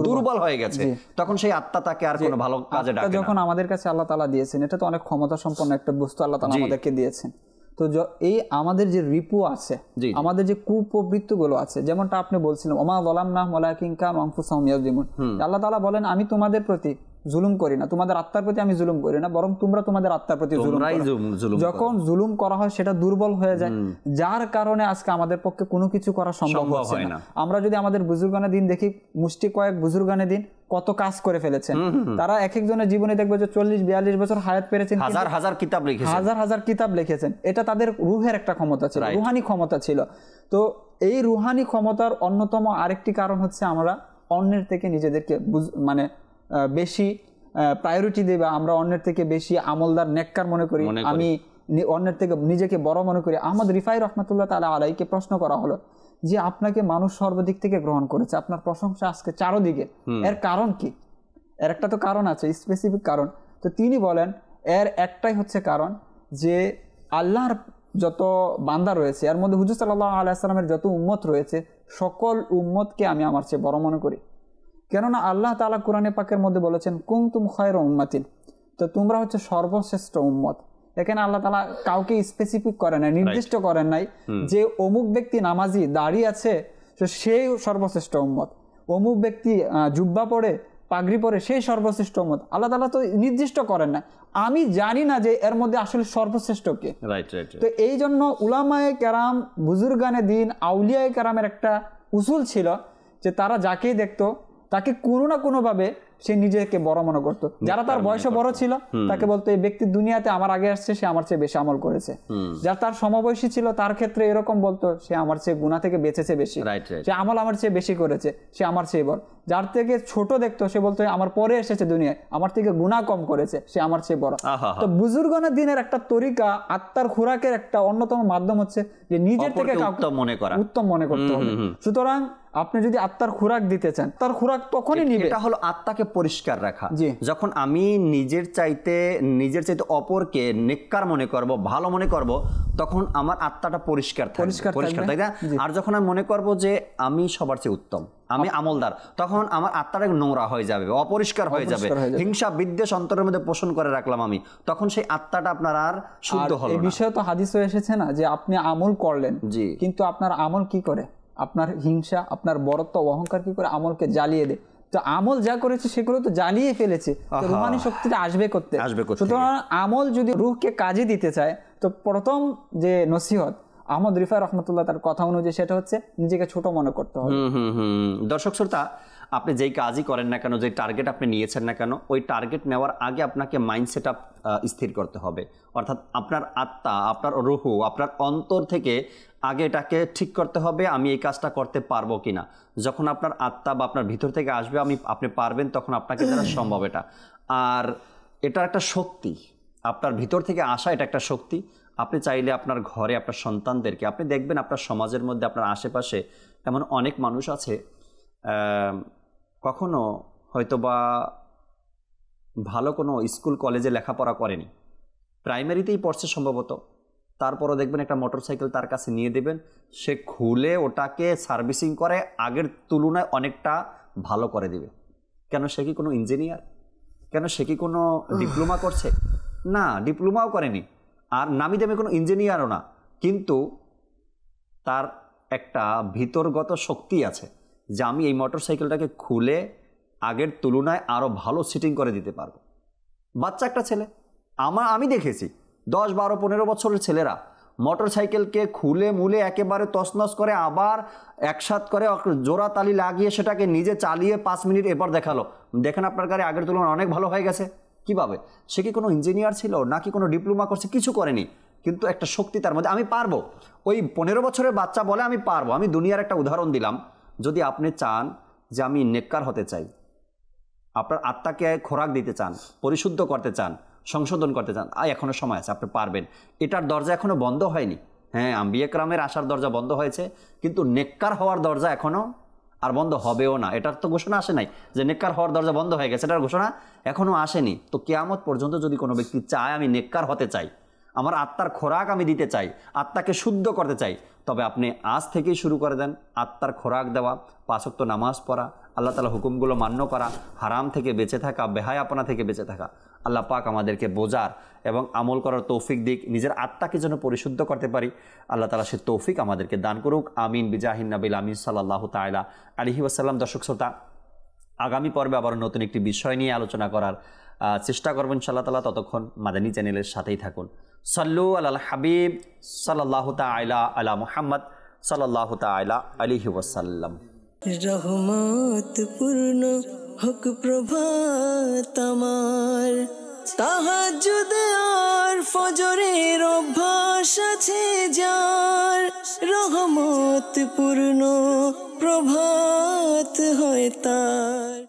দুর্বল হয়ে গেছে। তখন সেই আত্মা তাকে আর কোনো ভালো কাজে ডাকে না। যখন আমাদের কাছে আল্লাহ তাআলা দিয়েছেন, এটা তো অনেক ক্ষমতা সম্পন্ন একটা বস্তু আল্লাহ তাআলা আমাদেরকে দিয়েছেন। তো এই আমাদের যে রিপু আছে, আমাদের যে কুপ্রবৃত্তিগুলো আছে, যেমনটা আপনি বলছিলেন ওমা যালামনাহুম ওয়ালাকিন কানু আনফুসাহুম ইয়াযলিমুন, আল্লাহ তাআলা বলেন আমি তোমাদের প্রতি জুলুম করি না, তোমাদের আত্মার প্রতি আমি জুলুম করি না, বরং তোমরা তোমাদের আত্মার প্রতি জুলুম করো। যখন জুলুম করা হয় সেটা দুর্বল হয়ে যায়, যার কারণে আজকে আমাদের পক্ষে কোনো কিছু করা সম্ভব হয় না। আমরা যদি আমাদের বুজুর্গানে দিন দেখি, মুষ্টি কয়েক বুজুর্গানে দিন কত কাজ করে ফেলেছেন তারা। এক একজনের জীবনে দেখবে যে 40-42 বছর হায়াত পেরেছেন, হাজার হাজার কিতাব লিখেছেন। এটা তাদের রুহের একটা ক্ষমতা ছিল, রুহানি ক্ষমতা ছিল। তো এই রুহানি ক্ষমতার অন্যতম আরেকটি কারণ হচ্ছে আমরা অন্যের থেকে নিজেদেরকে মানে বেশি প্রায়োরিটি দেই, বা আমরা অন্যের থেকে বেশি আমলদার নেককার মনে করি, আমি অন্যের থেকে নিজেকে বড় মনে করি। আহমদ রিফাই রহমতুল্লাহ তাআলা আলাইহিকে প্রশ্ন করা হলো যে আপনাকে মানুষ সর্বদিক থেকে গ্রহণ করেছে, আপনার প্রশংসা আজকে চারদিকে, এর কারণ কি? এর একটা তো কারণ আছে, স্পেসিফিক কারণ। তো তিনি বলেন এর একটাই হচ্ছে কারণ যে আল্লাহর যত বান্দা রয়েছে এর মধ্যে হুজুর সাল্লাল্লাহু আলাইহি ওয়াসাল্লামের যত উম্মত রয়েছে সকল উম্মতকে আমি আমার চেয়ে বড় মনে করি। কেননা আল্লাহ তাআলা কোরআনে পাকের মধ্যে বলেছেন কুনতুম খায়রা উম্মাতিন, তো তোমরা হচ্ছে সর্বশ্রেষ্ঠ উম্মত। এখানে আল্লাহ তাআলা কাউকে স্পেসিফিক করেন নাই, নির্দিষ্ট করেন নাই যে অমুক ব্যক্তি নামাজি দাঁড়িয়ে আছে তো সেই সর্বশ্রেষ্ঠ উম্মত, অমুক ব্যক্তি জুব্বা পরে পাগড়ি পরে সেই সর্বশ্রেষ্ঠ উম্মত। আল্লাহ তাআলা তো নির্দিষ্ট করেন না। আমি জানি না যে এর মধ্যে আসলে সর্বশ্রেষ্ঠ কে। তো এই জন্য উলামায়ে কেরাম, বুজুর্গানে দিন, আউলিয়ায়ে কেরামের একটা উসুল ছিল যে তারা যাকেই দেখতো তাকে কোনো না কোনো ভাবে সে নিজেকে বড় মনে করতো। যারা তার বয়সে বড় ছিল তাকে বলতো এই ব্যক্তি দুনিয়াতে আমার আগে আসছে, সে আমার চেয়ে বেশি আমল করেছে। যারা তার সমবয়সী ছিল তার ক্ষেত্রে এরকম বলতো সে আমার চেয়ে গুনাহ থেকে বেঁচেছে বেশি, সে আমল আমার চেয়ে বেশি করেছে, সে আমার চেয়ে বড়। যার থেকে ছোট দেখতো সে বলতো আমার পরে এসেছে দুনিয়ায়, আমার থেকে গুনাহ কম করেছে, সে আমার চেয়ে বড়। তো বুজুর্গানের দিনের একটা তরিকা, আত্মার খোরাকের একটা অন্যতম মাধ্যম হচ্ছে যে নিজের থেকে উত্তম মনে করতে হবে। সুতরাং আপনি যদি আত্মার খোরাক দিতে চান, তার খোরাক তখনই নিবে। এটা হলো আত্মাকে পরিষ্কার রাখা। যখন আমি নিজের চাইতে অপরকে নেককার মনে করব, ভালো মনে করব, তখন আমার আত্মাটা পরিষ্কার থাকবে, তাই না? আর যখন আমি মনে করব যে আমি সবার চেয়ে উত্তম, আমি আমলদার, তখন আমার আত্মাটা নোংরা হয়ে যাবে, অপরিষ্কার হয়ে যাবে, হিংসা বিদ্বেষ অন্তরের মধ্যে পোষণ করে রাখলাম আমি, তখন সেই আত্মাটা আপনার আর শুদ্ধ হলো না। এই বিষয়ে তো হাদিসে এসেছে না যে আপনি আমল করলেন কিন্তু আপনার আমল কি করে, আপনার হিংসা, আপনার বড়ত্ব, অহংকার কি করে আমলকে জ্বালিয়ে দেয়। তো আমল যা করেছে সেগুলো তো জ্বালিয়ে ফেলেছে, রুহানি শক্তিটা আসবে করতে। সুতরাং আমল যদি রূহকে কাজে দিতে চায় তো প্রথম যে নসিহত আহমদ রিফাই রহমতুল্লাহ তার কথা অনুযায়ী সেটা হচ্ছে নিজেকে ছোট মনে করতে হবে। দর্শক শ্রোতা, আপনি যেই কাজই করেন না কেন, যে টার্গেট আপনি নিয়েছেন না কেন, ওই টার্গেট নেওয়ার আগে আপনাকে মাইন্ডসেট আপ স্থির করতে হবে। অর্থাৎ আপনার আত্মা, আপনার রুহু, আপনার অন্তর থেকে আগে এটাকে ঠিক করতে হবে আমি এই কাজটা করতে পারবো কিনা। যখন আপনার আত্মা বা আপনার ভিতর থেকে আসবে আপনি পারবেন, তখন আপনাকে দ্বারা সম্ভব এটা। আর এটার একটা শক্তি, আপনার ভিতর থেকে আসা, এটা একটা শক্তি। আপনি চাইলে আপনার ঘরে আপনার সন্তানদেরকে, আপনি দেখবেন আপনার সমাজের মধ্যে, আপনার আশেপাশে এমন অনেক মানুষ আছে কখনো হয়তোবা ভালো কোনো স্কুল কলেজে লেখাপড়া করেনি, প্রাইমারিতেই পড়ছে সম্ভবত, তারপরও দেখবেন একটা মোটরসাইকেল তার কাছে নিয়ে দেবেন, সে খুলে ওটাকে সার্ভিসিং করে আগের তুলনায় অনেকটা ভালো করে দিবে। কেন? সে কি কোনো ইঞ্জিনিয়ার? কেন সে কি কোনো ডিপ্লোমা করছে? না, ডিপ্লোমাও করেনি, আর নামি দামি কোনো ইঞ্জিনিয়ারও না, কিন্তু তার একটা ভিতরগত শক্তি আছে যে আমি এই মোটরসাইকেলটাকে খুলে আগের তুলনায় আরও ভালো সিটিং করে দিতে পারবো। বাচ্চা একটা ছেলে, আমি দেখেছি 10, 12, 15 বছরের ছেলেরা মোটরসাইকেলকে খুলে মুলে একেবারে তছনছ করে আবার একসাথ করে জোড়া তালি লাগিয়ে সেটাকে নিজে চালিয়ে 5 মিনিট এবার দেখালো, দেখেন আপনার গাড়ি আগের তুলনায় অনেক ভালো হয়ে গেছে। কিভাবে? সে কি কোনো ইঞ্জিনিয়ার ছিল নাকি কোনো ডিপ্লোমা করছে? কিছু করেনি, কিন্তু একটা শক্তি তার মধ্যে, আমি পারবো। ওই 15 বছরের বাচ্চা বলে আমি পারবো। আমি দুনিয়ার একটা উদাহরণ দিলাম। যদি আপনি চান যে আমি নেককার হতে চাই, আপনার আত্মাকে খোরাক দিতে চান, পরিশুদ্ধ করতে চান, সংশোধন করতে চান, এখনো সময় আছে, আপনি পারবেন, এটার দরজা এখনো বন্ধ হয়নি। হ্যাঁ, আম্বিয়া কেরামের আসার দরজা বন্ধ হয়েছে, কিন্তু নেককার হওয়ার দরজা এখনো আর বন্ধ হবেও না। এটার তো ঘোষণা আসে নাই যে নেককার হওয়ার দরজা বন্ধ হয়ে গেছে, এটার ঘোষণা এখনো আসেনি। তো কিয়ামত পর্যন্ত যদি কোনো ব্যক্তি চায় আমি নেককার হতে চাই, আমার আত্মার খোরাক আমি দিতে চাই, আত্মাকে শুদ্ধ করতে চাই, তবে আপনি আজ থেকেই শুরু করে দেন আত্মার খোরাক দেওয়া, 5 ওয়াক্ত নামাজ পড়া, আল্লাহ তাআলা হুকুমগুলো মান্য করা, হারাম থেকে বেঁচে থাকা, বেহায়াপনা থেকে বেঁচে থাকা। আল্লাহ পাক আমাদেরকে বোঝার এবং আমল করার তৌফিক দিক, নিজের আত্মাকে যেন পরিশুদ্ধ করতে পারি, আল্লাহ তাআলা সে তৌফিক আমাদেরকে দান করুক। আমিন বিজাহিন নবিল আমিন সাল্লাল্লাহু তাআলা আলাইহি ওয়াসাল্লাম। দর্শক শ্রোতা, আগামী পর্বে আবার নতুন একটি বিষয় নিয়ে আলোচনা করার চেষ্টা করবেন ইনশাআল্লাহ তাআলা। ততক্ষণ মাদানী চ্যানেলের সাথেই থাকুন। সাল্লু আলাল হাবিব সাল্লাল্লাহু তাআলা আলা মুহাম্মদ সাল্লাল্লাহু তাআলা আলাইহি ওয়াসাল্লাম। রহমত পূর্ণ হোক প্রভাত আমার, তাহাজ্জুদ আর ফজরের অভ্যাস আছে যার, রহমত পূর্ণ প্রভাত হয় তার।